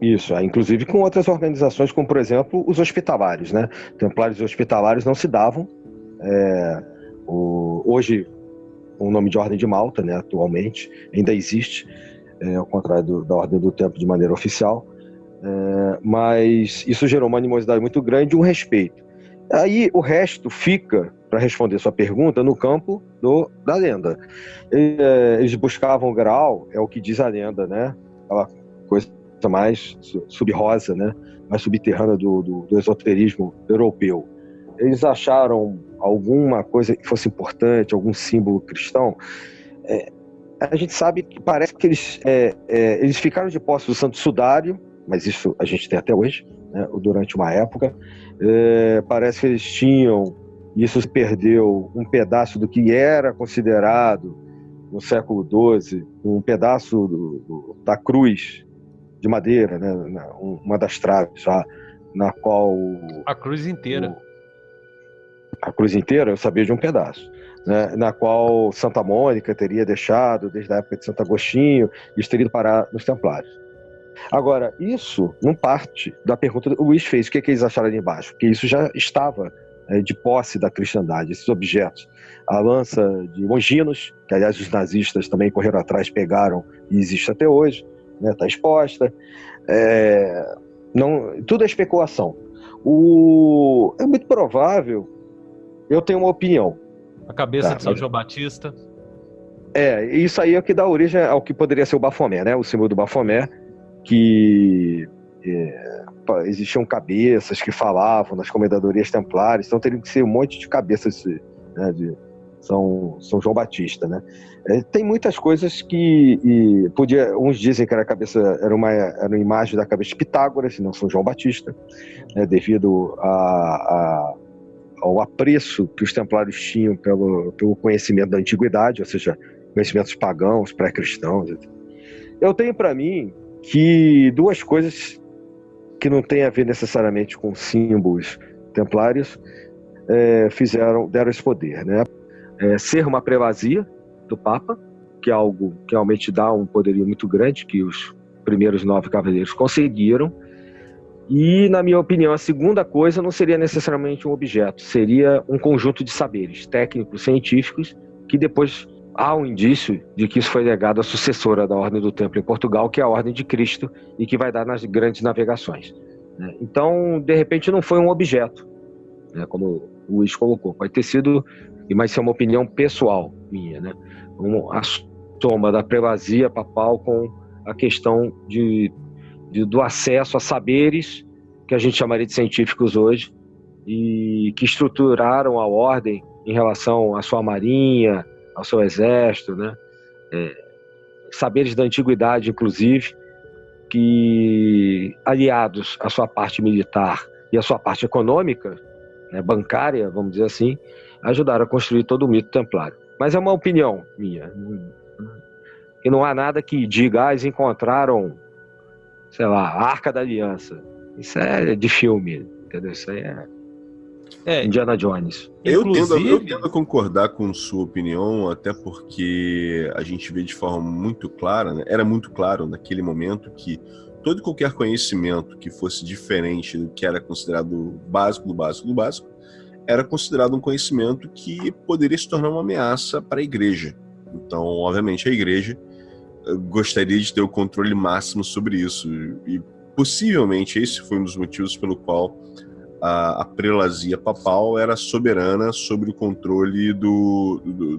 Speaker 3: Isso, inclusive com outras organizações, como, por exemplo, os hospitalários, né? Templários e hospitalários não se davam. Hoje, o nome de Ordem de Malta, né, atualmente, ainda existe, ao contrário da Ordem do Templo de maneira oficial, mas isso gerou uma animosidade muito grande e um respeito. Aí o resto fica, para responder sua pergunta, no campo da lenda. Eles buscavam o Graal, é o que diz a lenda, né? Aquela coisa mais sub-rosa, né? Mais subterrânea do esoterismo europeu. Eles acharam alguma coisa que fosse importante, algum símbolo cristão. A gente sabe que parece que eles ficaram de posse do Santo Sudário, mas isso a gente tem até hoje, né, durante uma época. Parece que eles tinham, e isso se perdeu, um pedaço do que era considerado, no século XII, um pedaço da cruz de madeira, né, uma das traves, na qual...
Speaker 4: A cruz inteira.
Speaker 3: A cruz inteira eu sabia de um pedaço, né, na qual Santa Mônica teria deixado desde a época de Santo Agostinho e isso teria ido parar nos Templários. Agora, isso não parte da pergunta que o Luiz fez, o que eles acharam ali embaixo, porque isso já estava de posse da cristandade, esses objetos. A lança de Longinos, que aliás os nazistas também correram atrás, pegaram e existe até hoje, né, está exposta. Tudo é especulação. É muito provável, eu tenho uma opinião.
Speaker 4: A cabeça de São João Batista.
Speaker 3: Isso aí é o que dá origem ao que poderia ser o Bafomé, né? O símbolo do Bafomé, que existiam cabeças que falavam nas comendadorias templárias, então teriam que ser um monte de cabeças, né, de São João Batista, né? Tem muitas coisas que uns dizem que era uma imagem da cabeça de Pitágoras, e não São João Batista, né, devido ao apreço que os templários tinham pelo conhecimento da antiguidade, ou seja, conhecimentos pagãos, pré-cristãos. Eu tenho para mim que duas coisas que não têm a ver necessariamente com símbolos templários deram esse poder, né? Ser uma prelazia do Papa, que é algo que realmente dá um poderio muito grande, que os primeiros 9 cavaleiros conseguiram. E, na minha opinião, a segunda coisa não seria necessariamente um objeto, seria um conjunto de saberes técnicos, científicos, que depois há um indício de que isso foi legado à sucessora da Ordem do Templo em Portugal, que é a Ordem de Cristo, e que vai dar nas grandes navegações. Então, de repente, não foi um objeto, né, como o Luiz colocou. Pode ter sido, mas isso é uma opinião pessoal minha, né? A soma da prelazia papal com a questão do acesso a saberes que a gente chamaria de científicos hoje e que estruturaram a ordem em relação à sua marinha, ao seu exército, né? Saberes da antiguidade, inclusive, que aliados à sua parte militar e à sua parte econômica, né, bancária, vamos dizer assim, ajudaram a construir todo o mito templário. Mas é uma opinião minha. E não há nada que diga, eles encontraram, sei lá, a Arca da Aliança. Isso é de filme, entendeu? Isso aí é Indiana Jones.
Speaker 2: Eu tendo a concordar com sua opinião, até porque a gente vê de forma muito clara, né? Era muito claro naquele momento que todo e qualquer conhecimento que fosse diferente do que era considerado básico do básico do básico, era considerado um conhecimento que poderia se tornar uma ameaça para a igreja. Então, obviamente, a igreja gostaria de ter o controle máximo sobre isso. E possivelmente esse foi um dos motivos pelo qual a prelazia papal era soberana sobre o controle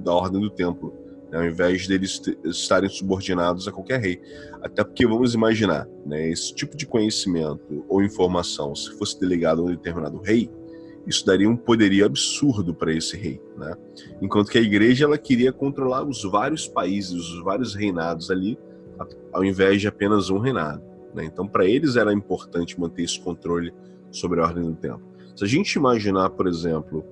Speaker 2: da Ordem do Templo, né, ao invés deles estarem subordinados a qualquer rei. Até porque, vamos imaginar, né, esse tipo de conhecimento ou informação, se fosse delegado a um determinado rei, isso daria um poderio absurdo para esse rei, né? Enquanto que a igreja ela queria controlar os vários países, os vários reinados ali, ao invés de apenas um reinado, né? Então, para eles era importante manter esse controle sobre a Ordem do Templo. Se a gente imaginar, por exemplo,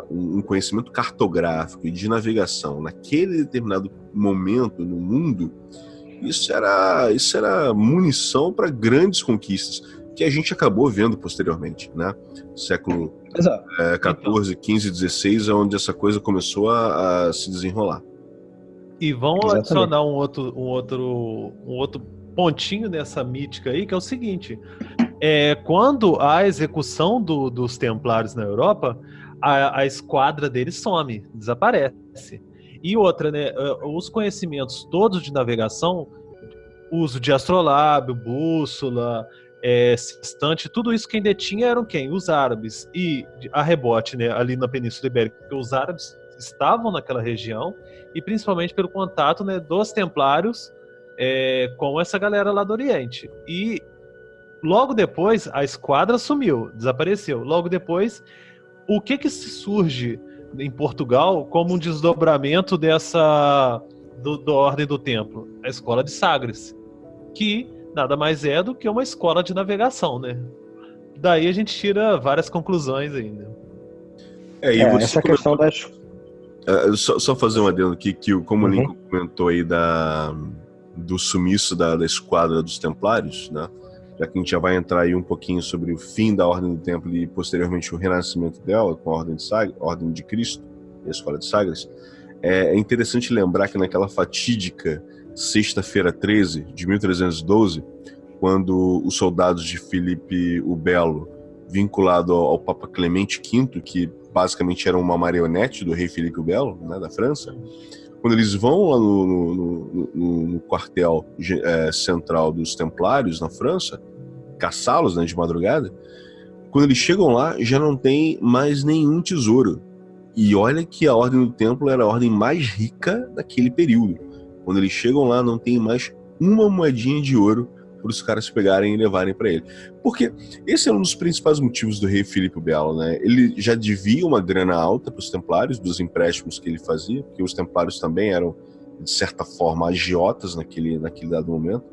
Speaker 2: um conhecimento cartográfico e de navegação naquele determinado momento no mundo, isso era munição para grandes conquistas, que a gente acabou vendo posteriormente, né? Século XIV, XV, XVI, é onde essa coisa começou a se desenrolar.
Speaker 4: E vamos adicionar um outro pontinho nessa mítica aí, que é o seguinte: quando há a execução dos templários na Europa, a esquadra deles some, desaparece. E outra, né? Os conhecimentos todos de navegação, uso de astrolábio, bússola, sextante, tudo isso quem detinha eram quem? Os árabes. E a rebote, né, ali na Península Ibérica, porque os árabes estavam naquela região, e principalmente pelo contato, né, dos templários com essa galera lá do Oriente. E logo depois a esquadra sumiu, desapareceu. Logo depois, o que se surge em Portugal como um desdobramento da Ordem do Templo? A Escola de Sagres, que nada mais é do que uma escola de navegação, né? Daí a gente tira várias conclusões ainda.
Speaker 3: Essa questão das...
Speaker 2: Só fazer um adendo aqui, que como o Lincoln comentou aí do sumiço da esquadra dos Templários, né? Já que a gente já vai entrar aí um pouquinho sobre o fim da Ordem do Templo e posteriormente o renascimento dela com a Ordem de Cristo e a Escola de Sagres, é interessante lembrar que naquela fatídica sexta-feira 13 de 1312, quando os soldados de Filipe o Belo, vinculado ao Papa Clemente V, que basicamente era uma marionete do rei Filipe o Belo, né, da França, quando eles vão lá no quartel central dos Templários na França, caçá-los, né, de madrugada, quando eles chegam lá, já não tem mais nenhum tesouro. E olha que a Ordem do Templo era a ordem mais rica daquele período. Quando eles chegam lá, não tem mais uma moedinha de ouro para os caras pegarem e levarem para ele. Porque esse é um dos principais motivos do rei Filipe o Belo, né? Ele já devia uma grana alta para os Templários, dos empréstimos que ele fazia, porque os Templários também eram, de certa forma, agiotas naquele dado momento.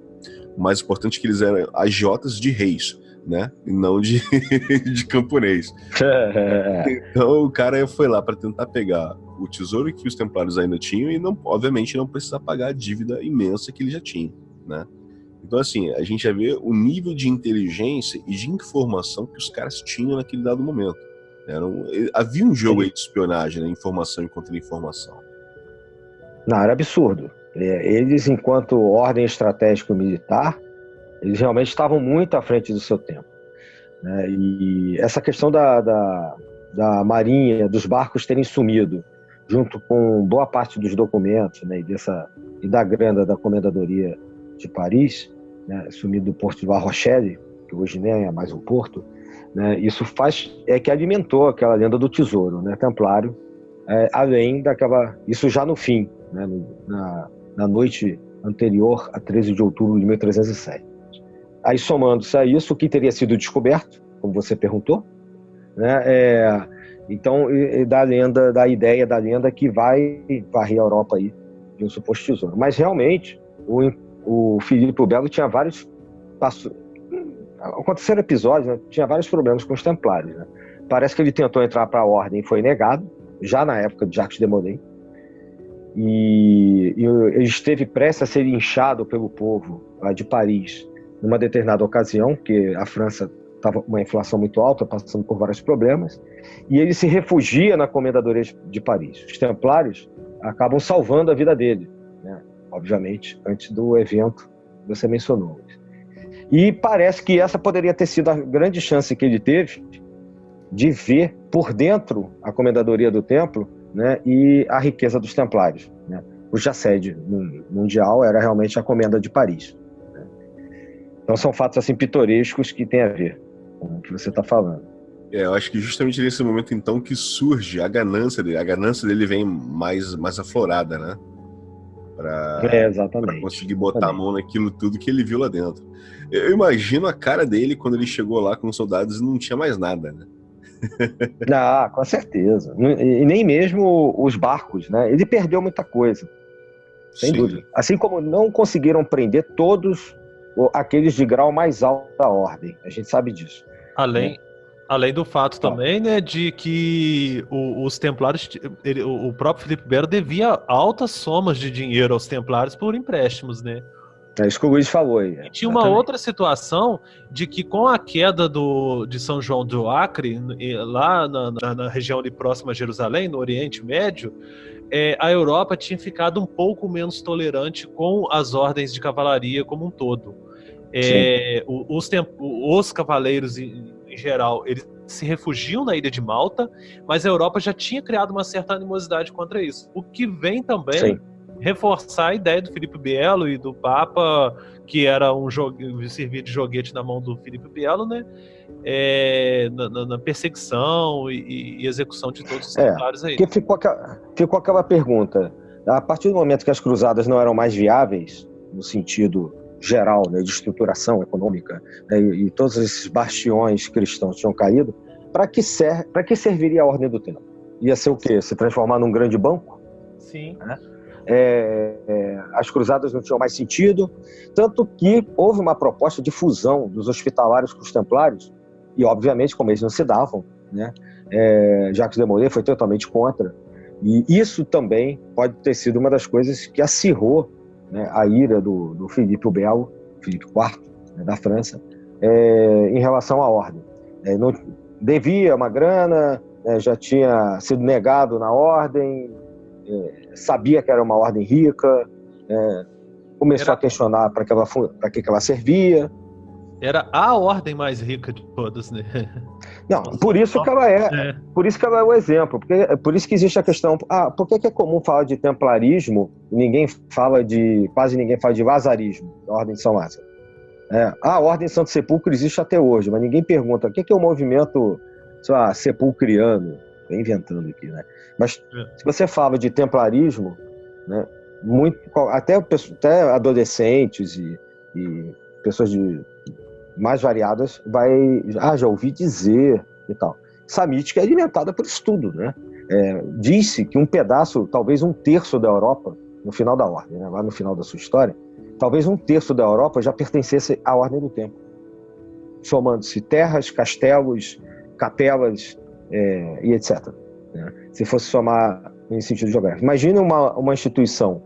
Speaker 2: O mais importante é que eles eram agiotas de reis, né? E não de camponês. Então o cara foi lá para tentar pegar o tesouro que os Templários ainda tinham e, não, obviamente, não precisar pagar a dívida imensa que ele já tinha, né? Então, assim, a gente já vê o nível de inteligência e de informação que os caras tinham naquele dado momento. Havia um jogo aí de espionagem, né? Informação contra informação.
Speaker 3: Não, era absurdo. Eles, enquanto ordem estratégico-militar, eles realmente estavam muito à frente do seu tempo, né? E essa questão da marinha, dos barcos terem sumido, junto com boa parte dos documentos, né, e da grana da Comendadoria de Paris, né, sumido do porto de La Rochelle, que hoje nem é mais um porto, né, isso que alimentou aquela lenda do tesouro, né, templário, além daquela... Isso já no fim, né, na noite anterior a 13 de outubro de 1307. Aí, somando-se a isso, o que teria sido descoberto, como você perguntou, né, então, da ideia da lenda que vai varrer a Europa aí de um suposto tesouro. Mas, realmente, o Filipe o Belo tinha vários... Aconteceram episódios, né, tinha vários problemas com os Templários, né? Parece que ele tentou entrar para a Ordem e foi negado, já na época de Jacques de Molay, e ele esteve prestes a ser linchado pelo povo de Paris numa determinada ocasião, porque a França estava com uma inflação muito alta, passando por vários problemas, e ele se refugia na Comendadoria de Paris. Os Templários acabam salvando a vida dele, né? Obviamente, antes do evento que você mencionou. E parece que essa poderia ter sido a grande chance que ele teve de ver por dentro a Comendadoria do Templo, né, e a riqueza dos Templários, né, cuja sede mundial era realmente a Comenda de Paris, né. Então são fatos assim pitorescos que têm a ver com o que você está falando.
Speaker 2: Eu acho que justamente nesse momento então que surge a ganância dele. A ganância dele vem mais aflorada, né? Para conseguir botar a mão naquilo tudo que ele viu lá dentro. Eu imagino a cara dele quando ele chegou lá com os soldados e não tinha mais nada, né?
Speaker 3: Ah, com certeza. E nem mesmo os barcos, né? Ele perdeu muita coisa, sem dúvida. Assim como não conseguiram prender todos aqueles de grau mais alto da ordem. A gente sabe disso.
Speaker 4: Além do fato também, né, de que os Templários, o próprio Filipe Belo devia altas somas de dinheiro aos Templários por empréstimos, né?
Speaker 3: É isso que o Luiz falou aí.
Speaker 4: E tinha uma outra situação de que com a queda de São João do Acre, lá na região ali próxima a Jerusalém, no Oriente Médio, a Europa tinha ficado um pouco menos tolerante com as ordens de cavalaria como um todo. Os cavaleiros em geral, eles se refugiam na ilha de Malta, mas a Europa já tinha criado uma certa animosidade contra isso. O que vem também reforçar a ideia do Filipe Belo e do Papa, que era servir de joguete na mão do Filipe Belo, né? Na perseguição e execução de todos os templários aí.
Speaker 3: Porque ficou aquela pergunta: a partir do momento que as cruzadas não eram mais viáveis, no sentido geral, né, de estruturação econômica, né, e todos esses bastiões cristãos tinham caído, para que serviria a Ordem do Templo? Ia ser o quê? Se transformar num grande banco?
Speaker 4: Sim.
Speaker 3: Né? As cruzadas não tinham mais sentido, tanto que houve uma proposta de fusão dos hospitalários com os templários, e obviamente, como eles não se davam, né, Jacques de Molay foi totalmente contra, e isso também pode ter sido uma das coisas que acirrou, né, a ira do Filipe o Belo, Filipe IV, né, da França, em relação à ordem. Não devia uma grana, já tinha sido negado na ordem, sabia que era uma ordem rica, começou a questionar para que ela servia.
Speaker 4: Era a ordem mais rica de todas, né?
Speaker 3: Não, por isso que ela por isso que ela é o exemplo, por isso que existe a questão, por que é comum falar de templarismo e quase ninguém fala de lazarismo, da Ordem de São Lázaro? A Ordem de Santo Sepulcro existe até hoje, mas ninguém pergunta o que é o movimento, sei lá, sepulcriano, estou inventando aqui, né? Mas se você fala de templarismo, né, até adolescentes e pessoas mais variadas já ouvi dizer e tal. Essa mística é alimentada por estudo, né? Diz-se que um pedaço, talvez um terço da Europa, no final da ordem, né, lá no final da sua história, talvez um terço da Europa já pertencesse à Ordem do Tempo, somando-se terras, castelos, capelas e etc. Né? Se fosse somar em sentido geográfico. Imagine uma instituição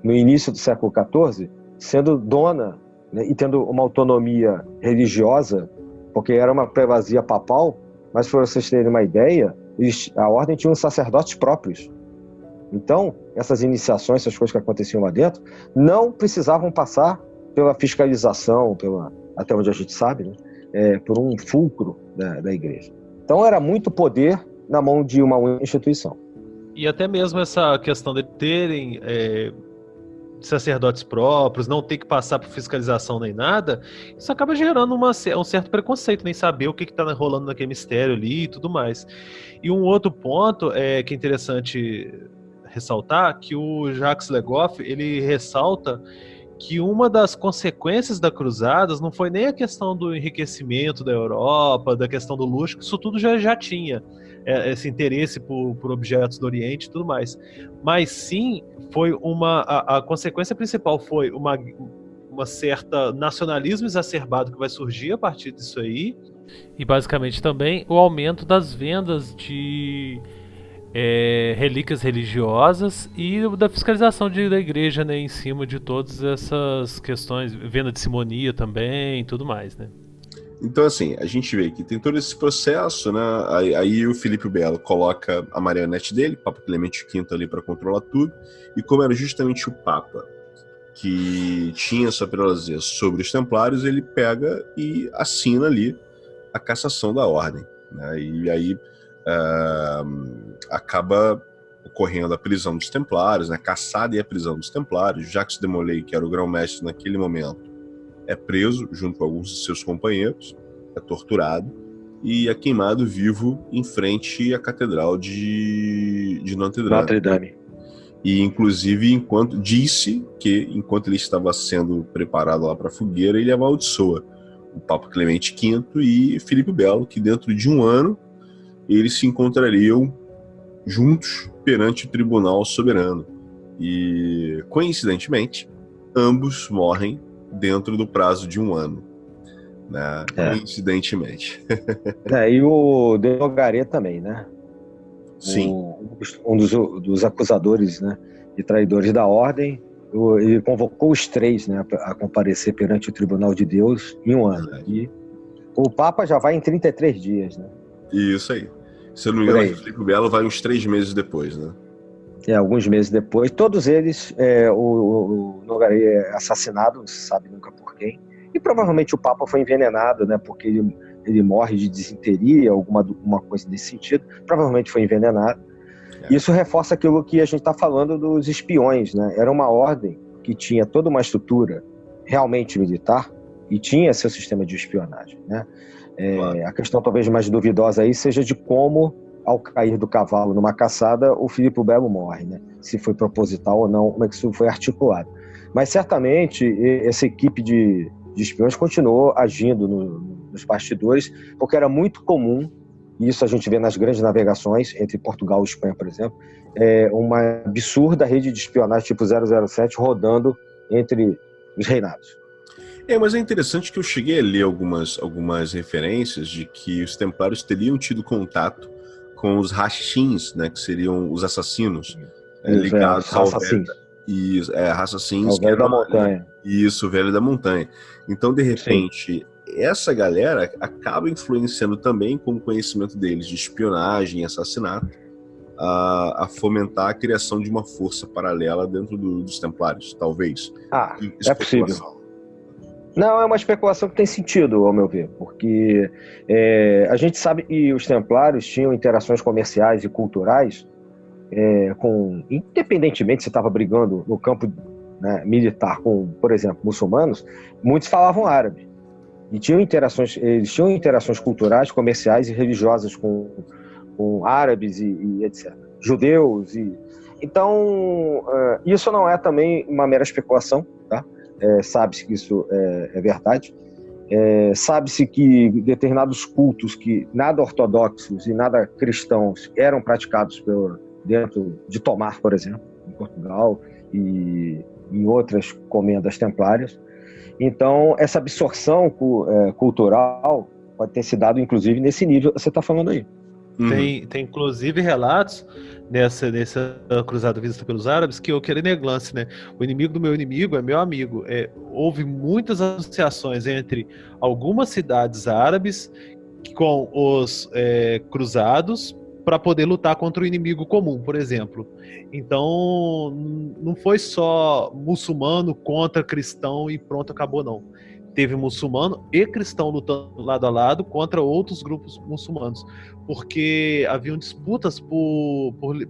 Speaker 3: no início do século XIV sendo dona, né, e tendo uma autonomia religiosa, porque era uma prelazia papal, mas para vocês terem uma ideia, a ordem tinha uns sacerdotes próprios. Então, essas iniciações, essas coisas que aconteciam lá dentro, não precisavam passar pela fiscalização, até onde a gente sabe, né, por um fulcro da igreja. Então, era muito poder na mão de uma única instituição.
Speaker 4: E até mesmo essa questão de terem sacerdotes próprios, não ter que passar por fiscalização nem nada, isso acaba gerando um certo preconceito, nem saber o que está rolando naquele mistério ali e tudo mais. E um outro ponto que é interessante ressaltar, que o Jacques Le Goff, ele ressalta que uma das consequências das cruzadas não foi nem a questão do enriquecimento da Europa, da questão do luxo, isso tudo já tinha, esse interesse por objetos do Oriente e tudo mais, mas sim foi a consequência principal foi uma certa nacionalismo exacerbado que vai surgir a partir disso aí, e basicamente também o aumento das vendas de relíquias religiosas e da fiscalização da igreja, né, em cima de todas essas questões, venda de simonia também e tudo mais, né?
Speaker 2: Então, assim, a gente vê que tem todo esse processo, né? Aí o Filipe Belo coloca a marionete dele, Papa Clemente V ali para controlar tudo, e como era justamente o Papa que tinha essa prelazia sobre os templários, ele pega e assina ali a cassação da ordem, né? E aí acaba ocorrendo a prisão dos templários, né? Caçada e a prisão dos templários. Jacques de Molay, que era o grão-mestre naquele momento, é preso junto com alguns de seus companheiros, é torturado e é queimado vivo em frente à Catedral de Notre Dame. E, inclusive, disse que, enquanto ele estava sendo preparado lá para a fogueira, ele amaldiçoa o Papa Clemente V e Filipe Belo, que dentro de um ano eles se encontrariam juntos perante o Tribunal Soberano. E, coincidentemente, ambos morrem dentro do prazo de um ano, né? Coincidentemente.
Speaker 3: E o de Nogaret também, né?
Speaker 2: Sim.
Speaker 3: Um dos acusadores, né, de traidores da ordem, ele convocou os três, né, a comparecer perante o Tribunal de Deus em um ano. E o Papa já vai em 33 dias, né?
Speaker 2: Isso aí. Se eu não me engano, o Filipe Belo vai uns 3 meses depois, né?
Speaker 3: Alguns meses depois. Todos eles, o Nogaret é assassinado, não se sabe nunca por quem. E provavelmente o Papa foi envenenado, né? Porque ele morre de disenteria, alguma coisa desse sentido. Provavelmente foi envenenado. Isso reforça aquilo que a gente está falando dos espiões, né? Era uma ordem que tinha toda uma estrutura realmente militar e tinha seu sistema de espionagem, né? A questão talvez mais duvidosa aí seja de como, ao cair do cavalo numa caçada, o Filipe Belo morre, né? Se foi proposital ou não, como é que isso foi articulado. Mas certamente essa equipe de espiões continuou agindo nos bastidores, porque era muito comum, e isso a gente vê nas grandes navegações entre Portugal e Espanha, por exemplo, uma absurda rede de espionagem tipo 007 rodando entre os reinados.
Speaker 2: Mas é interessante que eu cheguei a ler algumas referências de que os templários teriam tido contato com os Rachins, né, que seriam os assassinos, ligados ao velho
Speaker 3: o velho da montanha.
Speaker 2: Isso, o velho da montanha. Então, de repente, essa galera acaba influenciando também com o conhecimento deles de espionagem e assassinato a fomentar a criação de uma força paralela dentro dos Templários, talvez.
Speaker 3: É possível. Não, é uma especulação que tem sentido, ao meu ver, porque a gente sabe que os Templários tinham interações comerciais e culturais independentemente se estava brigando no campo, né, militar com, por exemplo, muçulmanos, muitos falavam árabe. E eles tinham interações culturais, comerciais e religiosas com árabes e etc. Judeus. Então, isso não é também uma mera especulação, tá? Sabe-se que isso é verdade. Sabe-se que determinados cultos que nada ortodoxos e nada cristãos eram praticados dentro de Tomar, por exemplo, em Portugal e em outras comendas templárias. Então, essa absorção cultural pode ter se dado, inclusive, nesse nível que você está falando aí.
Speaker 4: Tem inclusive relatos nessa cruzada vista pelos árabes que o Quereneglance, né? O inimigo do meu inimigo é meu amigo. Houve muitas associações entre algumas cidades árabes com os cruzados para poder lutar contra o inimigo comum, por exemplo. Então, não foi só muçulmano contra cristão e pronto, acabou, não. Teve muçulmano e cristão lutando lado a lado contra outros grupos muçulmanos, porque haviam disputas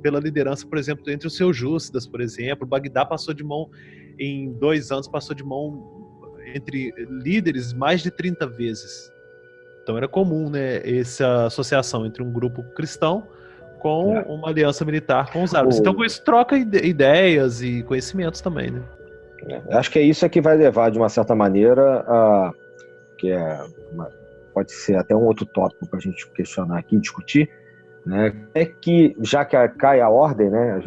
Speaker 4: pela liderança, por exemplo, entre os seljúcidas, por exemplo. Bagdá passou de mão, em 2 anos, passou de mão entre líderes mais de 30 vezes. Então era comum, né, essa associação entre um grupo cristão com uma aliança militar com os árabes. Então com isso troca ideias e conhecimentos também, né?
Speaker 3: Acho que é isso que vai levar, de uma certa maneira, pode ser até um outro tópico para a gente questionar aqui, discutir, né? É que, já que cai a ordem, né?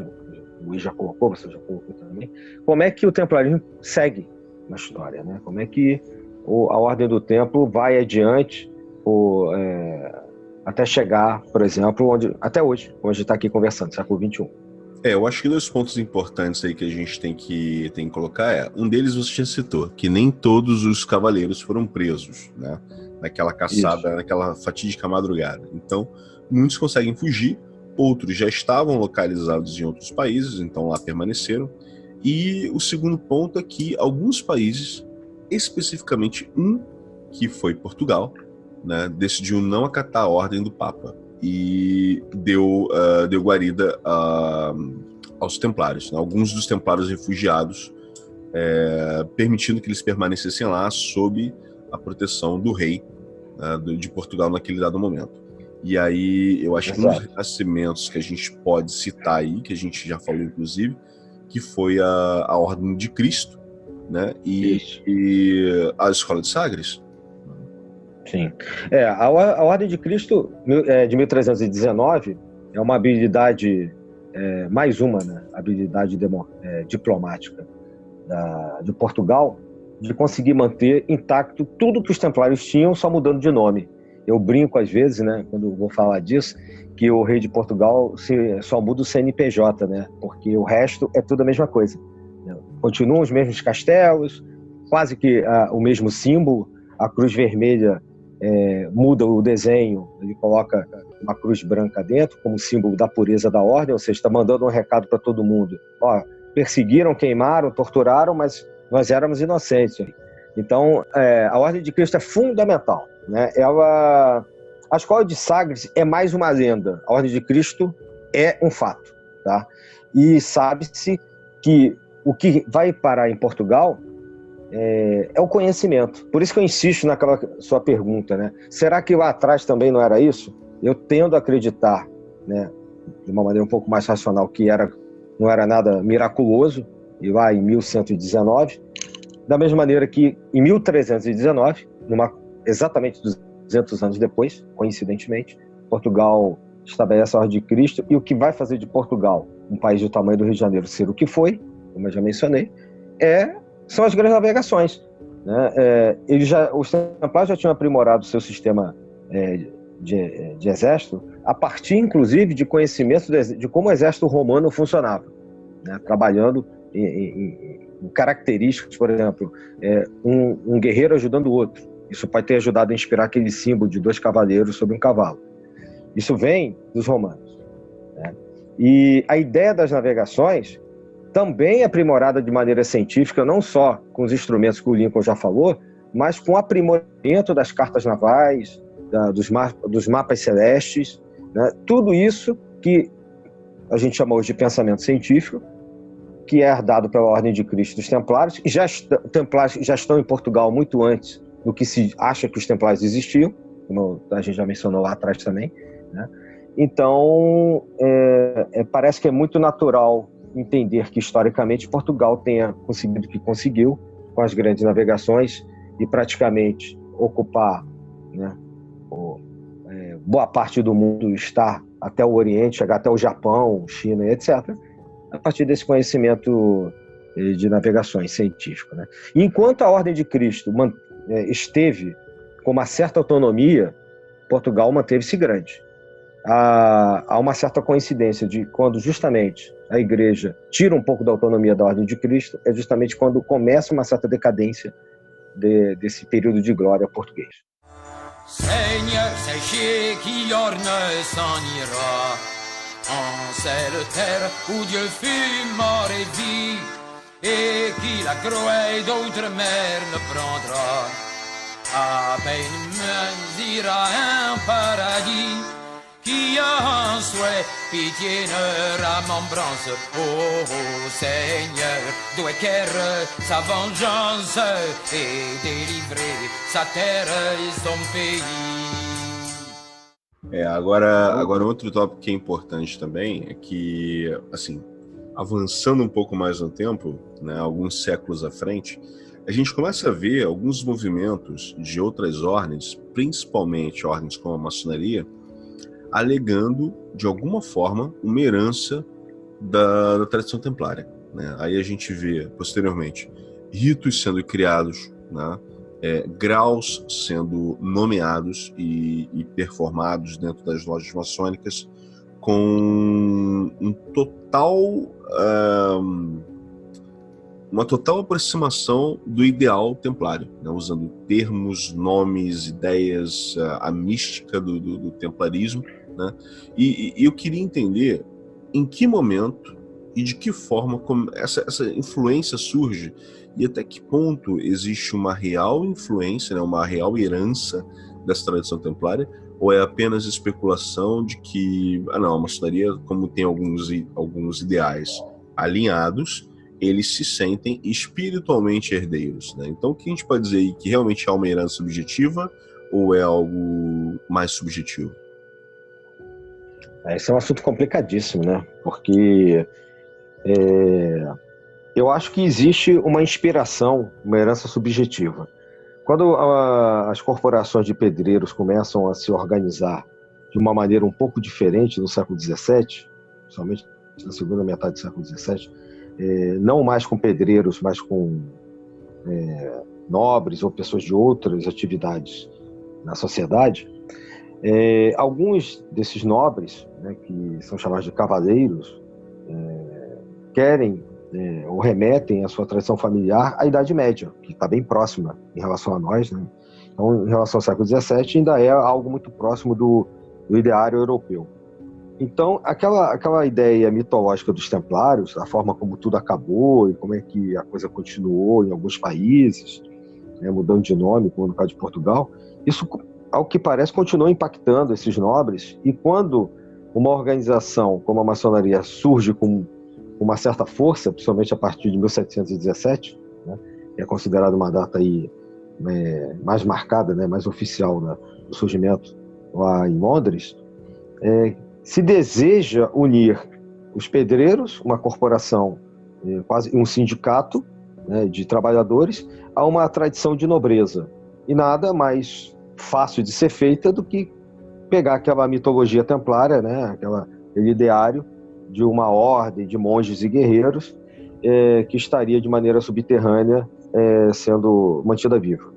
Speaker 3: O Luiz já colocou, você já colocou também, como é que o templarismo segue na história, né? Como é que a ordem do templo vai adiante até chegar, por exemplo, até hoje, onde está aqui conversando, século XXI.
Speaker 2: Eu acho que 2 pontos importantes aí que a gente tem que colocar um deles você já citou, que nem todos os cavaleiros foram presos, né? Naquela caçada, naquela fatídica madrugada. Então, muitos conseguem fugir, outros já estavam localizados em outros países, então lá permaneceram. E o segundo ponto é que alguns países, especificamente um, que foi Portugal, né, decidiu não acatar a ordem do Papa e deu guarida aos templários, né, alguns dos templários refugiados, permitindo que eles permanecessem lá sob a proteção do rei de Portugal naquele dado momento. E aí eu acho que um dos renascimentos que a gente pode citar aí, que a gente já falou inclusive, que foi a Ordem de Cristo, né, e a Escola de Sagres.
Speaker 3: Sim. A Ordem de Cristo, de 1319, é uma habilidade, mais uma, né, habilidade diplomática de Portugal, de conseguir manter intacto tudo que os templários tinham, só mudando de nome. Eu brinco às vezes, né, quando vou falar disso, que o rei de Portugal só muda o CNPJ, né, porque o resto é tudo a mesma coisa. Continuam os mesmos castelos, quase que o mesmo símbolo. A cruz vermelha muda o desenho, ele coloca uma cruz branca dentro como símbolo da pureza da ordem, ou seja, está mandando um recado para todo mundo. Perseguiram, queimaram, torturaram, mas nós éramos inocentes. Então, a Ordem de Cristo é fundamental, né? A Escola de Sagres é mais uma lenda. A Ordem de Cristo é um fato, tá? E sabe-se que o que vai parar em Portugal é o conhecimento. Por isso que eu insisto naquela sua pergunta, né? Será que lá atrás também não era isso? Eu tendo a acreditar, né, de uma maneira um pouco mais racional, que não era nada miraculoso, e lá em 1119, da mesma maneira que em 1319, exatamente 200 anos depois, coincidentemente, Portugal estabelece a Ordem de Cristo, e o que vai fazer de Portugal, um país do tamanho do Rio de Janeiro, ser o que foi, como eu já mencionei, são as grandes navegações, né? Os templários já tinham aprimorado o seu sistema de exército a partir, inclusive, de conhecimento de como o exército romano funcionava, né? Trabalhando em características, por exemplo, um guerreiro ajudando o outro. Isso pode ter ajudado a inspirar aquele símbolo de 2 cavaleiros sobre um cavalo. Isso vem dos romanos, né? E a ideia das navegações, também aprimorada de maneira científica, não só com os instrumentos que o Lincoln já falou, mas com o aprimoramento das cartas navais, dos mapas celestes, né? Tudo isso que a gente chama hoje de pensamento científico, que é herdado pela Ordem de Cristo dos Templários, e Templários já estão em Portugal muito antes do que se acha que os Templários existiam, como a gente já mencionou lá atrás também, né? Então, parece que é muito natural entender que, historicamente, Portugal tenha conseguido o que conseguiu com as grandes navegações e praticamente ocupar, né, boa parte do mundo, estar até o Oriente, chegar até o Japão, China, etc., a partir desse conhecimento de navegações científico, né? E enquanto a Ordem de Cristo esteve com uma certa autonomia, Portugal manteve-se grande. Há uma certa coincidência de quando justamente a Igreja tira um pouco da autonomia da Ordem de Cristo, é justamente quando começa uma certa decadência desse período de glória português.
Speaker 6: Seigneur, sachez qu'il orne s'en ira en cette terre où Dieu fut mort et vit, et qui la crouée d'autres mers ne prendra. À peine ira un paradis qui a un souhait, pitié ne remembrance. Oh Seigneur, doit qu'être sa vengeance et délivrer sa terre e son pays.
Speaker 2: Agora outro tópico que é importante também é que, assim, avançando um pouco mais no tempo, né, alguns séculos à frente, a gente começa a ver alguns movimentos de outras ordens, principalmente ordens como a maçonaria, alegando, de alguma forma, uma herança da tradição templária, né? Aí a gente vê, posteriormente, ritos sendo criados, né? Graus sendo nomeados e performados dentro das lojas maçônicas com uma total aproximação do ideal templário, né? Usando termos, nomes, ideias, a mística do templarismo, né? E eu queria entender em que momento e de que forma essa influência surge e até que ponto existe uma real influência, né, uma real herança dessa tradição templária, ou é apenas especulação de que a maçonaria, como tem alguns ideais alinhados, eles se sentem espiritualmente herdeiros, né? Então, o que a gente pode dizer aí, que realmente há uma herança objetiva ou é algo mais subjetivo?
Speaker 3: Esse é um assunto complicadíssimo, né? Porque eu acho que existe uma inspiração, uma herança subjetiva. Quando as corporações de pedreiros começam a se organizar de uma maneira um pouco diferente no século XVII, principalmente na segunda metade do século XVII, não mais com pedreiros, mas com nobres ou pessoas de outras atividades na sociedade, alguns desses nobres, né, que são chamados de cavaleiros, querem ou remetem a sua tradição familiar à Idade Média, que está bem próxima em relação a nós, né? Então, em relação ao século XVII, ainda é algo muito próximo do ideário europeu. Então, aquela ideia mitológica dos templários, a forma como tudo acabou e como é que a coisa continuou em alguns países, né, mudando de nome, como no caso de Portugal, isso, ao que parece, continuou impactando esses nobres, e quando uma organização como a maçonaria surge com uma certa força, principalmente a partir de 1717, né, que é considerada uma data aí, mais marcada, né, mais oficial, né, do surgimento lá em Londres, se deseja unir os pedreiros, uma corporação, quase um sindicato, né, de trabalhadores, a uma tradição de nobreza. E nada mais fácil de ser feita do que pegar aquela mitologia templária, né, aquele ideário de uma ordem de monges e guerreiros que estaria de maneira subterrânea sendo mantida viva.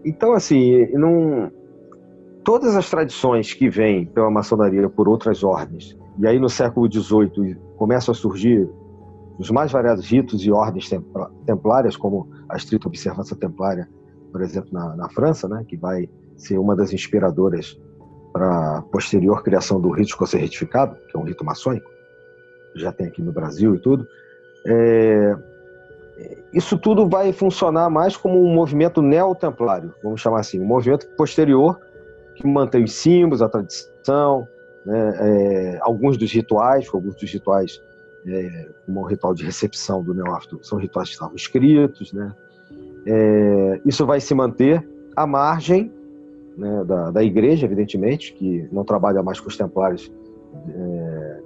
Speaker 3: Então, assim, todas as tradições que vêm pela maçonaria por outras ordens, e aí no século XVIII começam a surgir os mais variados ritos e ordens templárias, como a estrita observância templária, por exemplo, na França, né, que vai ser uma das inspiradoras para a posterior criação do rito escocês retificado, que é um rito maçônico, já tem aqui no Brasil e tudo, isso tudo vai funcionar mais como um movimento neotemplário, vamos chamar assim, um movimento posterior que mantém os símbolos, a tradição, né, alguns dos rituais, como o ritual de recepção do neófito, são rituais que estavam escritos, né? Isso vai se manter à margem, né, da igreja, evidentemente, que não trabalha mais com os templários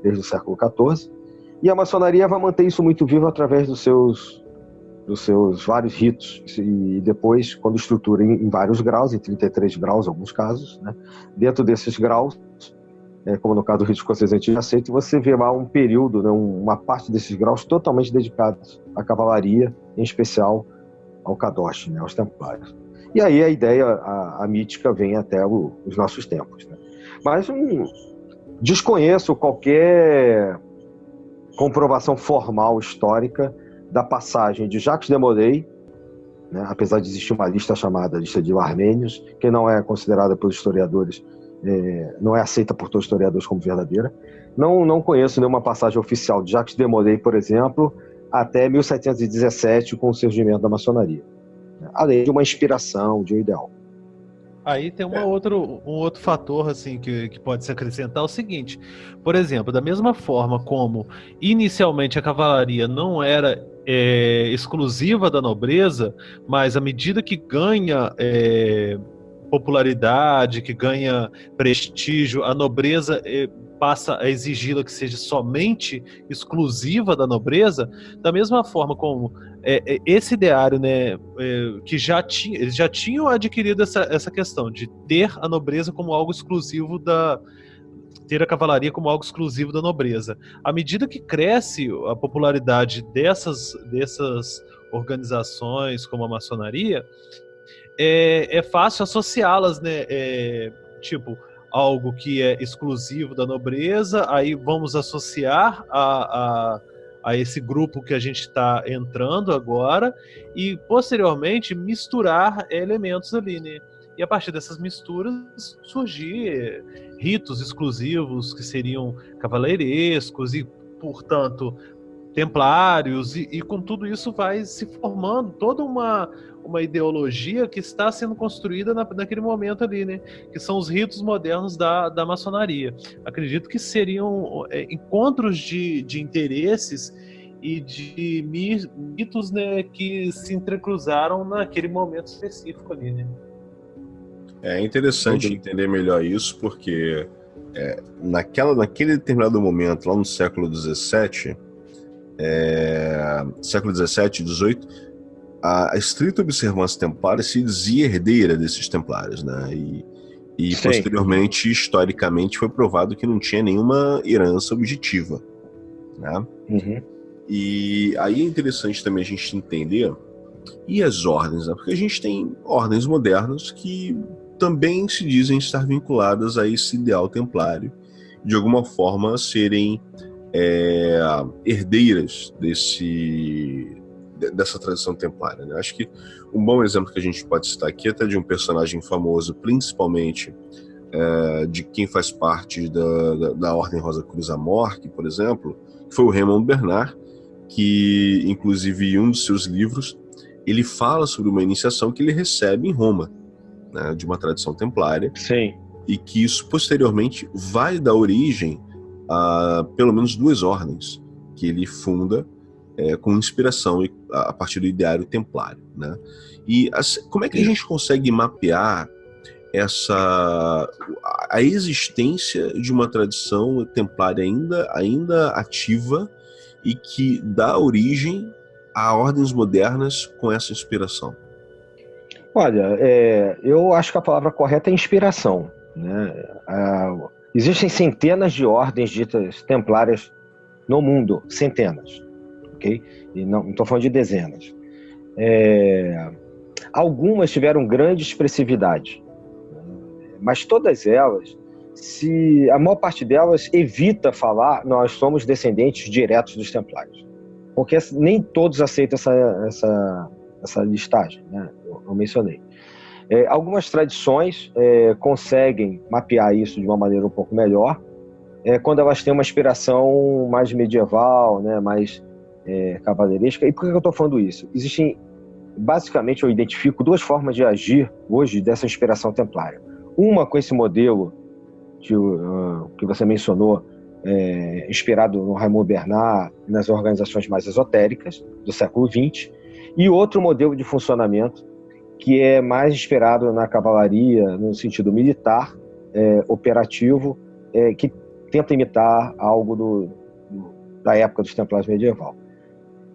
Speaker 3: desde o século XIV, e a maçonaria vai manter isso muito vivo através dos seus vários ritos, e depois, quando estrutura em vários graus, em 33 graus, em alguns casos, né, dentro desses graus, como no caso do rito escocês antigo aceito, você vê lá um período, né, uma parte desses graus totalmente dedicados à cavalaria, em especial ao Kadosh, né, aos templários. E aí a ideia, a mítica, vem até os nossos tempos, né? Mas desconheço qualquer comprovação formal histórica da passagem de Jacques de Molay, né, apesar de existir uma lista chamada lista de armênios, que não é considerada pelos historiadores, não é aceita por todos os historiadores como verdadeira. Não conheço nenhuma passagem oficial de Jacques de Molay, por exemplo, até 1717, com o surgimento da maçonaria, além de uma inspiração, de um ideal.
Speaker 4: Aí tem um outro fator assim que pode se acrescentar, é o seguinte: por exemplo, da mesma forma como inicialmente a cavalaria não era exclusiva da nobreza, mas à medida que ganha popularidade, que ganha prestígio, a nobreza passa a exigi-la que seja somente exclusiva da nobreza. Da mesma forma como esse ideário, né, que eles já tinham adquirido essa questão de ter a nobreza como algo exclusivo ter a cavalaria como algo exclusivo da nobreza. À medida que cresce a popularidade dessas organizações como a maçonaria, é fácil associá-las, né? Tipo, algo que é exclusivo da nobreza, aí vamos associar a esse grupo que a gente está entrando agora e, posteriormente, misturar elementos ali, né? E a partir dessas misturas surgir ritos exclusivos que seriam cavaleirescos e, portanto, templários, e com tudo isso vai se formando toda uma ideologia que está sendo construída naquele momento ali, né? Que são os ritos modernos da maçonaria. Acredito que seriam encontros de interesses e de mitos, né, que se entrecruzaram naquele momento específico ali, né?
Speaker 2: É interessante entender melhor isso, porque naquele determinado momento, lá no século XVII, século XVII e XVIII, a estrita observância templária se dizia herdeira desses templários, né? E posteriormente, historicamente, foi provado que não tinha nenhuma herança objetiva, né?
Speaker 3: Uhum.
Speaker 2: E aí é interessante também a gente entender e as ordens, né? Porque a gente tem ordens modernas que também se dizem estar vinculadas a esse ideal templário, de alguma forma serem herdeiras dessa tradição templária, né? Acho que um bom exemplo que a gente pode citar aqui é até de um personagem famoso, principalmente de quem faz parte da Ordem Rosa Cruz Amorque, por exemplo, que foi o Raymond Bernard, que inclusive em um dos seus livros ele fala sobre uma iniciação que ele recebe em Roma, né, de uma tradição templária.
Speaker 3: Sim.
Speaker 2: E que isso posteriormente vai dar origem a pelo menos 2 ordens que ele funda com inspiração a partir do ideário templário, né? E como é que a gente consegue mapear a existência de uma tradição templária ainda ativa e que dá origem a ordens modernas com essa inspiração?
Speaker 3: Olha, eu acho que a palavra correta é inspiração, né? Existem centenas de ordens ditas templárias no mundo, centenas, ok? E não estou falando de dezenas. Algumas tiveram grande expressividade, mas todas elas, a maior parte delas evita falar nós somos descendentes diretos dos templários, porque nem todos aceitam essa listagem, né? Eu mencionei. Algumas tradições conseguem mapear isso de uma maneira um pouco melhor, quando elas têm uma inspiração mais medieval, né, mais cavaleiresca. E por que eu estou falando isso? Existem, basicamente, eu identifico duas formas de agir hoje dessa inspiração templária. Uma com esse modelo que você mencionou, inspirado no Raymond Bernard, nas organizações mais esotéricas do século XX, e outro modelo de funcionamento que é mais inspirado na cavalaria, no sentido militar, operativo, que tenta imitar algo da época dos templários medieval.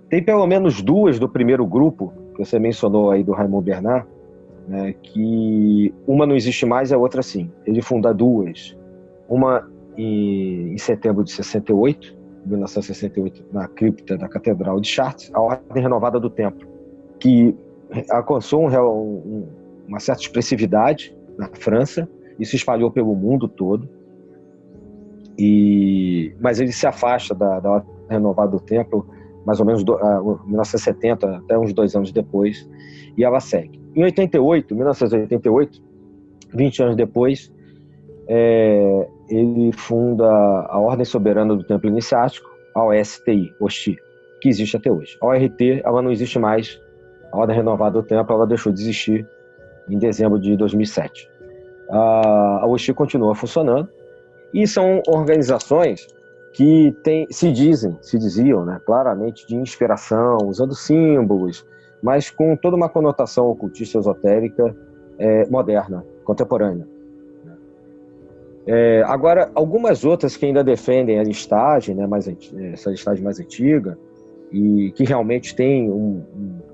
Speaker 3: Tem pelo menos duas do primeiro grupo, que você mencionou aí do Raymond Bernard, né, que uma não existe mais e a outra sim. Ele funda duas. Uma em setembro de 1968, na cripta da Catedral de Chartres, a Ordem Renovada do Templo, que alcançou uma certa expressividade na França e se espalhou pelo mundo todo. Mas ele se afasta da Ordem Renovada do Templo mais ou menos 1970, até uns 2 anos depois, e ela segue. Em 1988, 20 anos depois, ele funda a Ordem Soberana do Templo Iniciático, a OSTI, que existe até hoje. A ORT, ela não existe mais. A Ordem Renovada do Templo, ela deixou de existir em dezembro de 2007. A OSTI continua funcionando, e são organizações que se diziam, né, claramente de inspiração, usando símbolos, mas com toda uma conotação ocultista esotérica moderna, contemporânea. Agora, algumas outras que ainda defendem a listagem, né, essa listagem mais antiga, e que realmente tem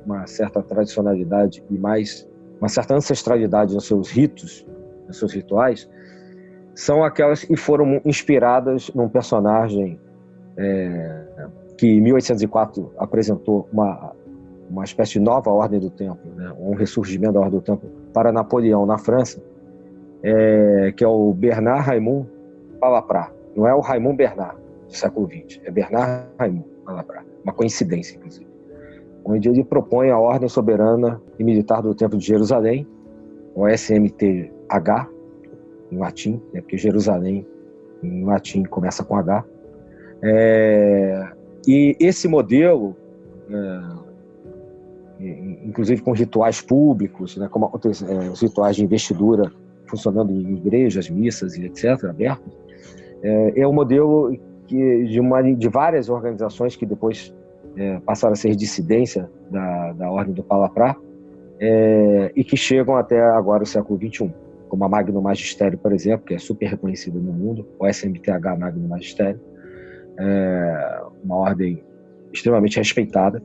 Speaker 3: uma certa tradicionalidade e uma certa ancestralidade nos seus ritos, nos seus rituais, são aquelas que foram inspiradas num personagem que em 1804 apresentou uma espécie de nova Ordem do Templo, né, um ressurgimento da Ordem do Templo para Napoleão na França, que é o Bernard Raymond Palaprat. Não é o Raymond Bernard do século XX, é Bernard Raymond Palaprat, uma coincidência, inclusive, onde ele propõe a Ordem Soberana e Militar do Templo de Jerusalém, o SMTH, em latim, né, porque Jerusalém, em latim, começa com H. E esse modelo, inclusive com rituais públicos, né, como os rituais de investidura funcionando em igrejas, missas e etc., abertos, é um modelo de várias organizações que depois passaram a ser dissidência da Ordem do Palaprat, e que chegam até agora o século XXI, como a Magno Magistério, por exemplo, que é super reconhecida no mundo, o SMTH Magno Magistério, uma ordem extremamente respeitada.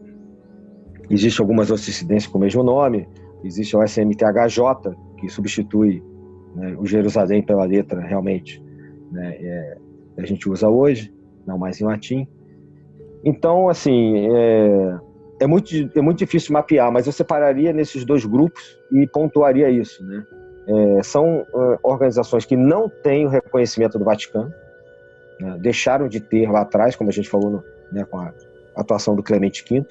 Speaker 3: Existem algumas outras dissidências com o mesmo nome, existe o SMTHJ, que substitui, né, o Jerusalém pela letra, realmente, né, que a gente usa hoje, não mais em latim. Então, assim, é muito difícil mapear, mas eu separaria nesses dois grupos e pontuaria isso, né? São organizações que não têm o reconhecimento do Vaticano, né, deixaram de ter lá atrás, como a gente falou, né, com a atuação do Clemente V,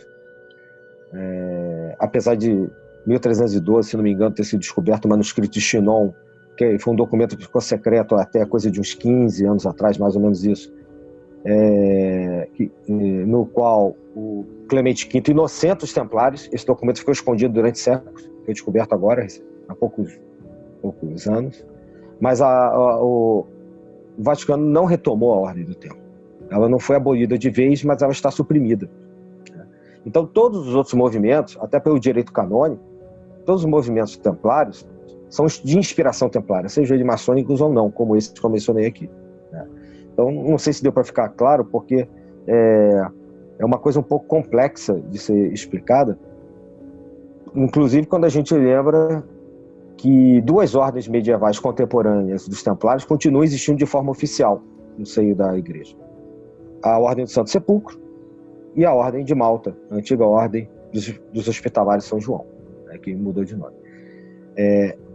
Speaker 3: apesar de 1312, se não me engano, ter sido descoberto o manuscrito de Chinon, que foi um documento que ficou secreto até coisa de uns 15 anos atrás, mais ou menos isso, no qual o Clemente V inocenta os templários. Esse documento ficou escondido durante séculos, foi descoberto agora, há poucos anos, mas o Vaticano não retomou a Ordem do Templo. Ela não foi abolida de vez, mas ela está suprimida. Então, todos os outros movimentos, até pelo direito canônico, todos os movimentos templários são de inspiração templária, seja eles maçônicos ou não, como esse que eu mencionei aqui. Então, não sei se deu para ficar claro, porque é uma coisa um pouco complexa de ser explicada, inclusive quando a gente lembra que duas ordens medievais contemporâneas dos templários continuam existindo de forma oficial no seio da igreja. A Ordem do Santo Sepulcro e a Ordem de Malta, a antiga Ordem dos Hospitalários de São João, que mudou de nome.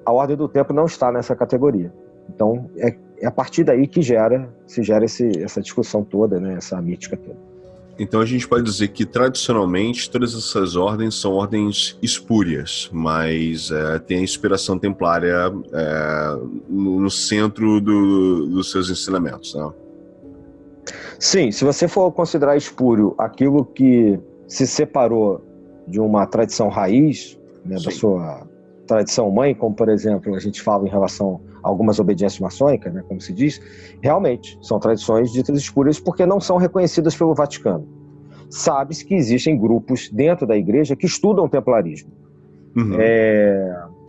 Speaker 3: A Ordem do Templo não está nessa categoria. Então, é a partir daí que se gera essa discussão toda, né, essa mítica toda.
Speaker 2: Então a gente pode dizer que tradicionalmente todas essas ordens são ordens espúrias, mas tem a inspiração templária no centro dos seus ensinamentos, né?
Speaker 3: Sim, se você for considerar espúrio aquilo que se separou de uma tradição raiz, né, da sua tradição mãe, como, por exemplo, a gente fala em relação a algumas obediências maçônicas, né, como se diz, realmente são tradições ditas espúrias porque não são reconhecidas pelo Vaticano. Sabe-se que existem grupos dentro da igreja que estudam o templarismo.
Speaker 2: Uhum.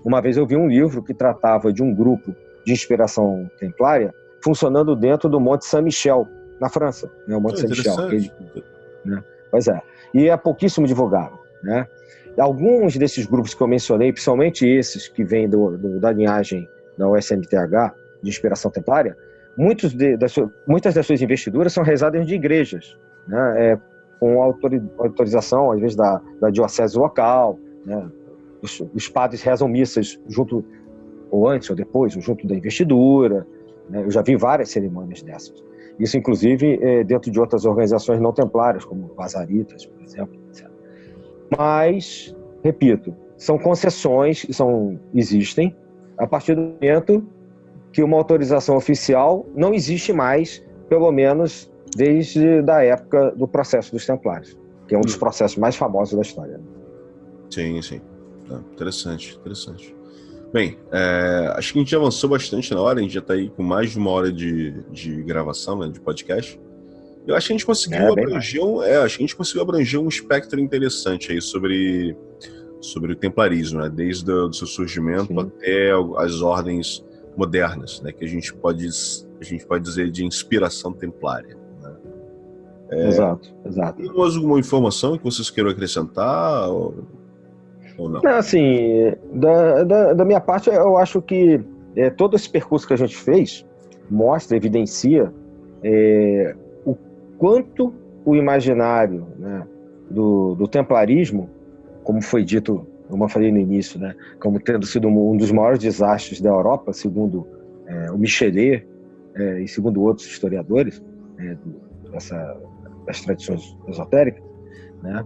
Speaker 3: Uma vez eu vi um livro que tratava de um grupo de inspiração templária funcionando dentro do Monte Saint-Michel, na França, né, o Monte Saint-Michel. Né? Pois é. E é pouquíssimo divulgado, né? Alguns desses grupos que eu mencionei, principalmente esses que vêm da linhagem da USMTH, de inspiração templária, muitas das suas investiduras são realizadas de igrejas, né? Com autorização, às vezes, da diocese local, né? Os padres rezam missas junto, ou antes ou depois, junto da investidura, né? Eu já vi várias cerimônias dessas. Isso, inclusive, dentro de outras organizações não templárias, como Lazaritas, por exemplo, etc. Mas, repito, são concessões que existem a partir do momento que uma autorização oficial não existe mais, pelo menos desde a época do processo dos Templários, que é um dos processos mais famosos da história.
Speaker 2: Sim, sim. Interessante. Bem, acho que a gente já avançou bastante na hora, a gente já está aí com mais de 1 hora de gravação, né, de podcast. Eu acho que a gente conseguiu abranger um espectro interessante aí sobre o templarismo, né, desde o seu surgimento até as ordens modernas, né, que a gente pode dizer de inspiração templária. Né?
Speaker 3: Exato.
Speaker 2: Tem mais alguma informação que vocês queiram acrescentar? Ou não?
Speaker 3: Assim, da minha parte, eu acho que todo esse percurso que a gente fez evidencia o quanto o imaginário, né, do templarismo, como foi dito, como eu falei no início, né, como tendo sido um dos maiores desastres da Europa, segundo o Michelet e segundo outros historiadores das tradições esotéricas, né,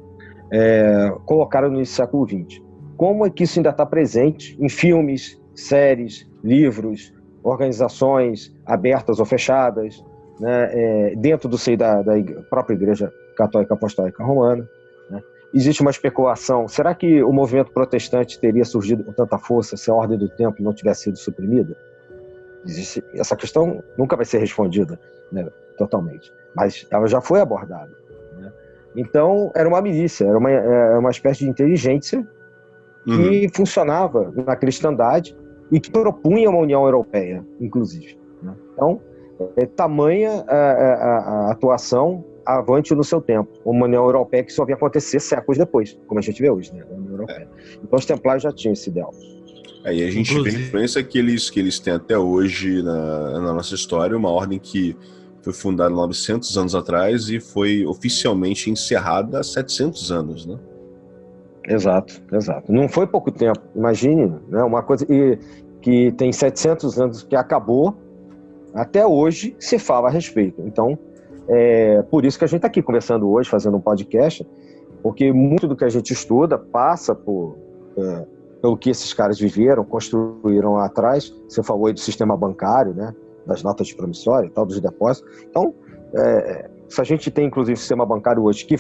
Speaker 3: colocaram no século XX. Como é que isso ainda está presente em filmes, séries, livros, organizações abertas ou fechadas, né, dentro do seio da própria Igreja Católica Apostólica Romana, né? Existe uma especulação, será que o movimento protestante teria surgido com tanta força se a ordem do templo não tivesse sido suprimida? Essa questão nunca vai ser respondida, né, totalmente, mas ela já foi abordada. Então, era uma milícia, era uma espécie de inteligência que funcionava na cristandade e que propunha uma União Europeia, inclusive. Né? Então, tamanha a atuação avante no seu tempo. Uma União Europeia que só vinha acontecer séculos depois, como a gente vê hoje, né? A União Europeia. Então, os templários já tinham esse ideal.
Speaker 2: E a gente vê a influência que eles têm até hoje na nossa história, uma ordem que foi fundada 900 anos atrás e foi oficialmente encerrada há 700 anos, né?
Speaker 3: Exato. Não foi pouco tempo, imagine, né? Uma coisa que tem 700 anos que acabou, até hoje se fala a respeito. Então, por isso que a gente está aqui conversando hoje, fazendo um podcast, porque muito do que a gente estuda passa pelo que esses caras viveram, construíram lá atrás. Você falou aí do sistema bancário, né? Das notas de promissória e tal, dos depósitos. Então, se a gente tem, inclusive, sistema bancário hoje, que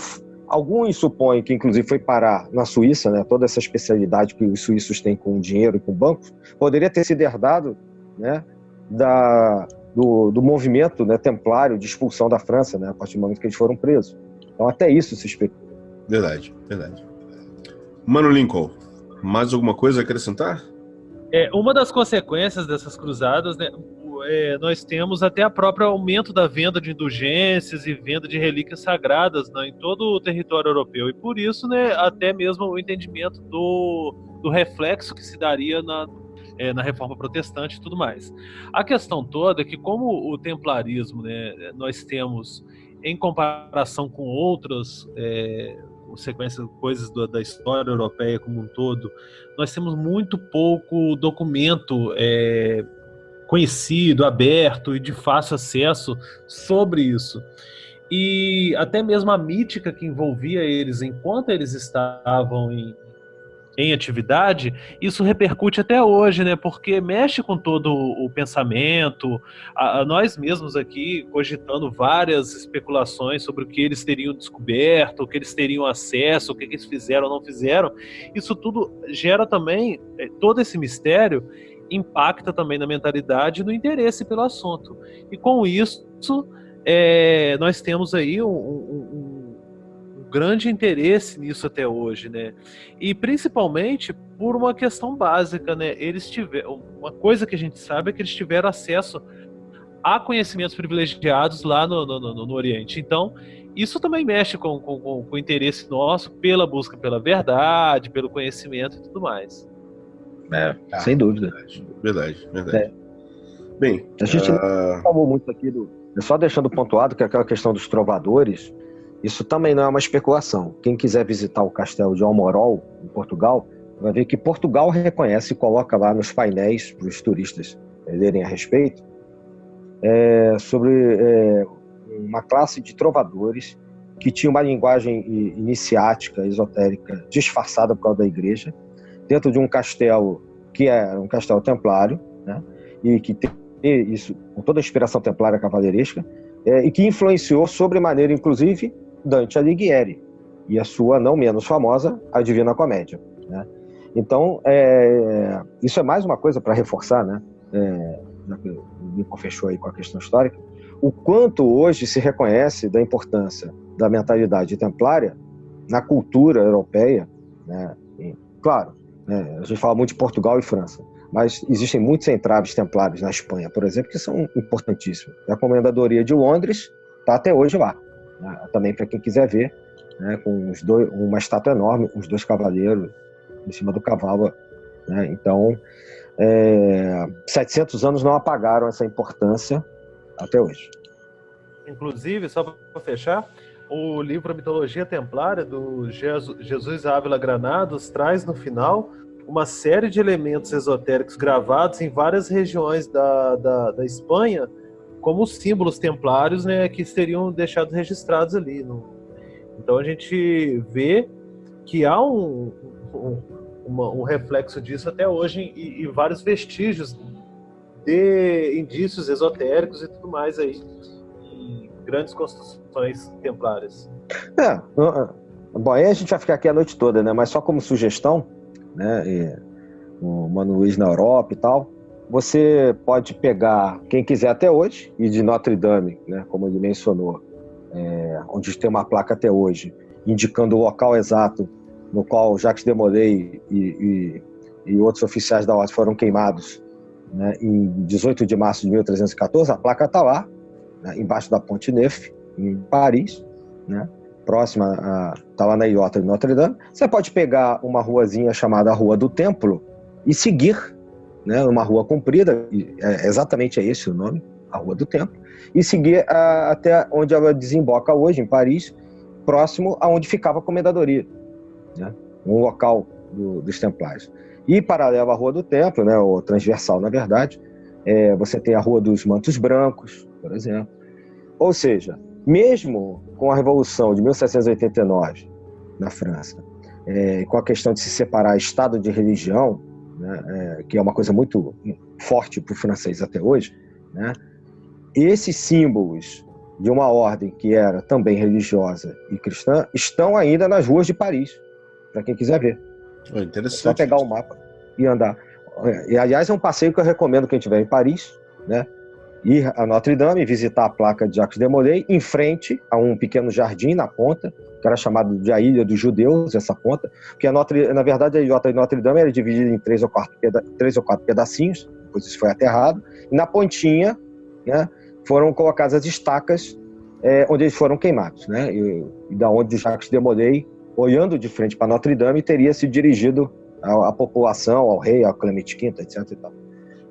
Speaker 3: alguns supõem que, inclusive, foi parar na Suíça, né, toda essa especialidade que os suíços têm com dinheiro e com bancos, poderia ter sido herdado, né, do movimento, né, templário de expulsão da França, né, a partir do momento que eles foram presos. Então, até isso se especula.
Speaker 2: Verdade. Mano Lincoln, mais alguma coisa a acrescentar?
Speaker 4: Uma das consequências dessas cruzadas, né, nós temos até o próprio aumento da venda de indulgências e venda de relíquias sagradas, né, em todo o território europeu. E por isso, né, até mesmo o entendimento do reflexo que se daria na reforma protestante e tudo mais. A questão toda é que, como o templarismo, né, nós temos, em comparação com outras sequências, coisas da história europeia como um todo, nós temos muito pouco documento conhecido, aberto e de fácil acesso sobre isso. E até mesmo a mítica que envolvia eles enquanto eles estavam em atividade, isso repercute até hoje, né? Porque mexe com todo o pensamento, nós mesmos aqui cogitando várias especulações sobre o que eles teriam descoberto, o que eles teriam acesso, o que eles fizeram ou não fizeram. Isso tudo gera também, todo esse mistério impacta também na mentalidade e no interesse pelo assunto. E com isso, nós temos aí um grande interesse nisso até hoje, né? E principalmente por uma questão básica, né? Uma coisa que a gente sabe é que eles tiveram acesso a conhecimentos privilegiados lá no Oriente. Então, isso também mexe com o interesse nosso pela busca pela verdade, pelo conhecimento e tudo mais.
Speaker 3: Sem dúvida.
Speaker 2: Verdade. Bem,
Speaker 3: a gente não falou muito aqui só deixando pontuado que aquela questão dos trovadores, isso também não é uma especulação. Quem quiser visitar o castelo de Almorol, em Portugal, vai ver que Portugal reconhece e coloca lá nos painéis para os turistas lerem a respeito, sobre uma classe de trovadores que tinha uma linguagem iniciática, esotérica, disfarçada por causa da igreja, dentro de um castelo que é um castelo templário, né, e que tem isso com toda a inspiração templária cavalheiresca, e que influenciou sobremaneira, inclusive, Dante Alighieri e a sua não menos famosa A Divina Comédia, né? Então, isso é mais uma coisa para reforçar, né? Já que o Lincoln fechou aí com a questão histórica, o quanto hoje se reconhece da importância da mentalidade templária na cultura europeia, né? E, claro, a gente fala muito de Portugal e França, mas existem muitos entraves templários na Espanha, por exemplo, que são importantíssimos. A Comendadoria de Londres está até hoje lá, né? Também para quem quiser ver, né? Com uma estátua enorme, os dois cavaleiros em cima do cavalo, né? Então, 700 anos não apagaram essa importância até hoje.
Speaker 4: Inclusive, só para fechar, o livro A Mitologia Templária, do Jesus Ávila Granados, traz no final uma série de elementos esotéricos gravados em várias regiões da Espanha como símbolos templários, né, que seriam deixados registrados ali. Então a gente vê que há um reflexo disso até hoje e vários vestígios de indícios esotéricos e tudo mais aí em grandes construções templárias.
Speaker 3: Bom, aí a gente vai ficar aqui a noite toda, né? Mas só como sugestão, né? O Mano Luiz na Europa e tal, você pode pegar, quem quiser até hoje, e de Notre Dame, né? Como ele mencionou, onde tem uma placa até hoje, indicando o local exato no qual Jacques de Molay e outros oficiais da ordem foram queimados, né, em 18 de março de 1314, a placa está lá, né, embaixo da Ponte Neuf, em Paris, né, próxima, está lá na ilhota de Notre Dame. Você pode pegar uma ruazinha chamada Rua do Templo e seguir, né, uma rua comprida, exatamente esse o nome, a Rua do Templo, e seguir até onde ela desemboca hoje, em Paris, próximo aonde ficava a Comendadoria, né, um local dos Templários. E paralelo à Rua do Templo, né, ou transversal, na verdade, você tem a Rua dos Mantos Brancos, por exemplo. Ou seja, mesmo com a Revolução de 1789 na França, com a questão de se separar Estado de religião, né, que é uma coisa muito forte para o francês até hoje, né, esses símbolos de uma ordem que era também religiosa e cristã estão ainda nas ruas de Paris, para quem quiser ver.
Speaker 2: Interessante.
Speaker 3: É só pegar o mapa e andar. E, aliás, é um passeio que eu recomendo quem estiver em Paris, né? Ir a Notre Dame, visitar a placa de Jacques de Molay, em frente a um pequeno jardim na ponta, que era chamado de a Ilha dos Judeus, essa ponta, porque na verdade a ilhota de Notre Dame era dividida em 3 ou 4 pedacinhos, depois isso foi aterrado, e na pontinha, né, foram colocadas as estacas onde eles foram queimados, né? E da onde Jacques de Molay, olhando de frente para Notre Dame, teria se dirigido à população, ao rei, ao Clemente V, etc. E tal.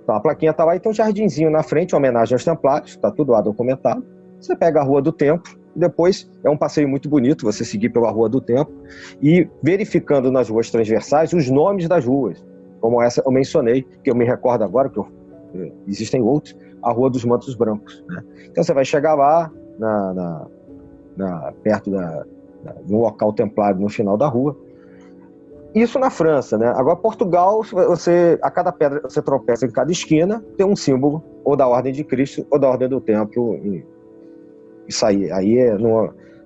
Speaker 3: Então a plaquinha está lá e tem um jardinzinho na frente, em homenagem aos templários, está tudo lá documentado. Você pega a Rua do Templo, e depois é um passeio muito bonito, você seguir pela Rua do Templo e verificando nas ruas transversais os nomes das ruas, como essa eu mencionei, que eu me recordo agora, que existem outros, a Rua dos Mantos Brancos, né? Então você vai chegar lá, perto de um local templário no final da rua, Isso na França, né? Agora, Portugal, a cada pedra você tropeça em cada esquina, tem um símbolo, ou da Ordem de Cristo, ou da Ordem do Templo. Isso aí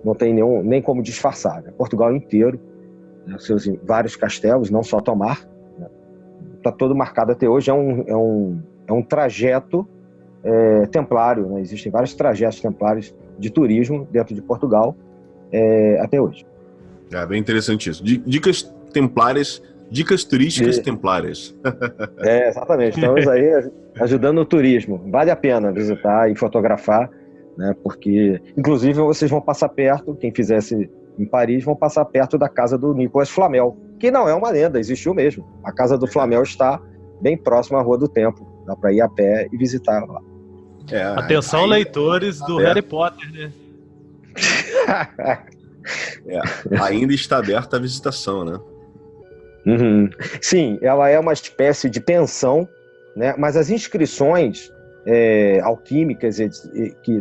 Speaker 3: não tem nem como disfarçar, né? Portugal inteiro, né? Seus vários castelos, não só Tomar, né? Tá todo marcado até hoje, é um trajeto templário, né? Existem vários trajetos templários de turismo dentro de Portugal até hoje.
Speaker 2: Bem interessante isso. Dicas templárias, dicas turísticas templárias.
Speaker 3: Exatamente. Estamos aí ajudando o turismo. Vale a pena visitar e fotografar, né? Porque, inclusive, vocês vão passar perto, quem fizesse em Paris, vão passar perto da casa do Nicolas Flamel, que não é uma lenda, existiu mesmo. A casa do Flamel está bem próxima à Rua do Templo. Dá para ir a pé e visitar lá.
Speaker 4: Atenção, leitores do Harry Potter, né?
Speaker 2: Ainda está aberta a visitação, né?
Speaker 3: Uhum. Sim, ela é uma espécie de pensão, né? Mas as inscrições alquímicas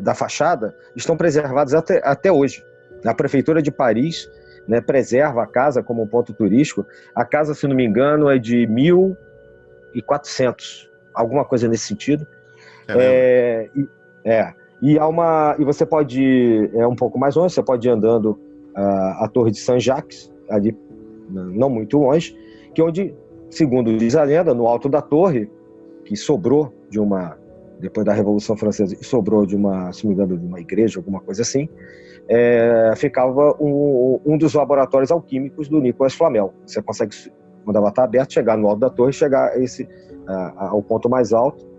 Speaker 3: da fachada estão preservadas até hoje. A Prefeitura de Paris, né, preserva a casa como um ponto turístico. A casa, se não me engano, é de 1400, alguma coisa nesse sentido. E você pode ir um pouco mais longe, você pode ir andando a Torre de Saint-Jacques, ali não muito longe, que é onde, segundo diz a lenda, no alto da torre, que sobrou depois da Revolução Francesa, sobrou se não me engano, de uma igreja, alguma coisa assim, ficava um dos laboratórios alquímicos do Nicolas Flamel. Você consegue, quando ela está aberta, chegar no alto da torre, chegar ao ponto mais alto,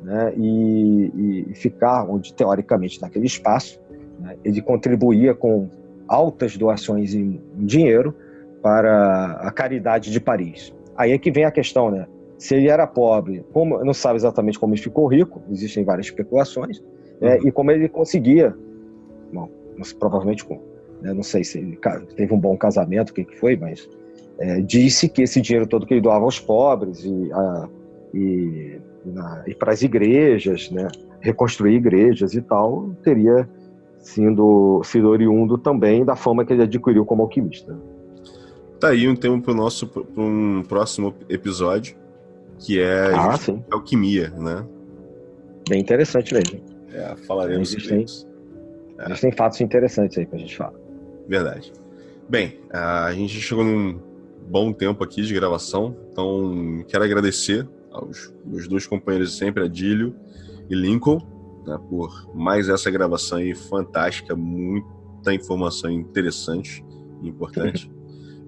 Speaker 3: né, e ficar onde, teoricamente, naquele espaço, né, ele contribuía com altas doações em dinheiro para a caridade de Paris. Aí é que vem a questão, né? Se ele era pobre, não sabe exatamente como ele ficou rico, existem várias especulações, e como ele conseguia, provavelmente não sei se ele teve um bom casamento, o que foi, mas disse que esse dinheiro todo que ele doava aos pobres e para as igrejas, né, reconstruir igrejas e tal, teria sido oriundo também da fama que ele adquiriu como alquimista.
Speaker 2: Tá aí um tema para um próximo episódio, que é alquimia, né?
Speaker 3: Bem interessante mesmo.
Speaker 2: Falaremos sobre isso.
Speaker 3: Existem fatos interessantes aí pra gente falar.
Speaker 2: Verdade. Bem, a gente chegou num bom tempo aqui de gravação, então quero agradecer aos meus dois companheiros de sempre, Adílio e Lincoln, né, por mais essa gravação aí fantástica, muita informação interessante e importante.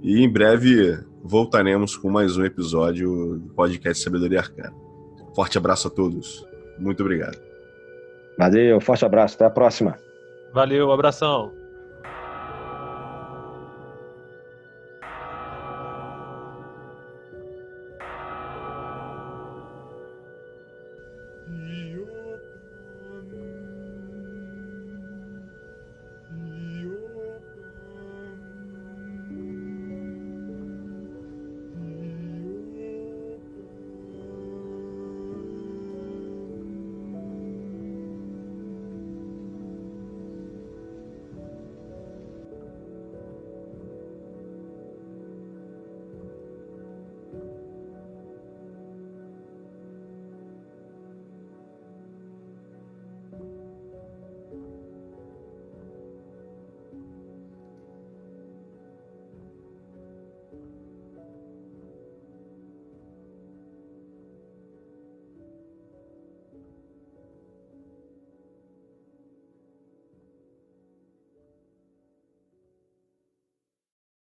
Speaker 2: E em breve voltaremos com mais um episódio do podcast Sabedoria Arcana. Forte abraço a todos. Muito obrigado.
Speaker 3: Valeu, forte abraço. Até a próxima.
Speaker 4: Valeu, abração.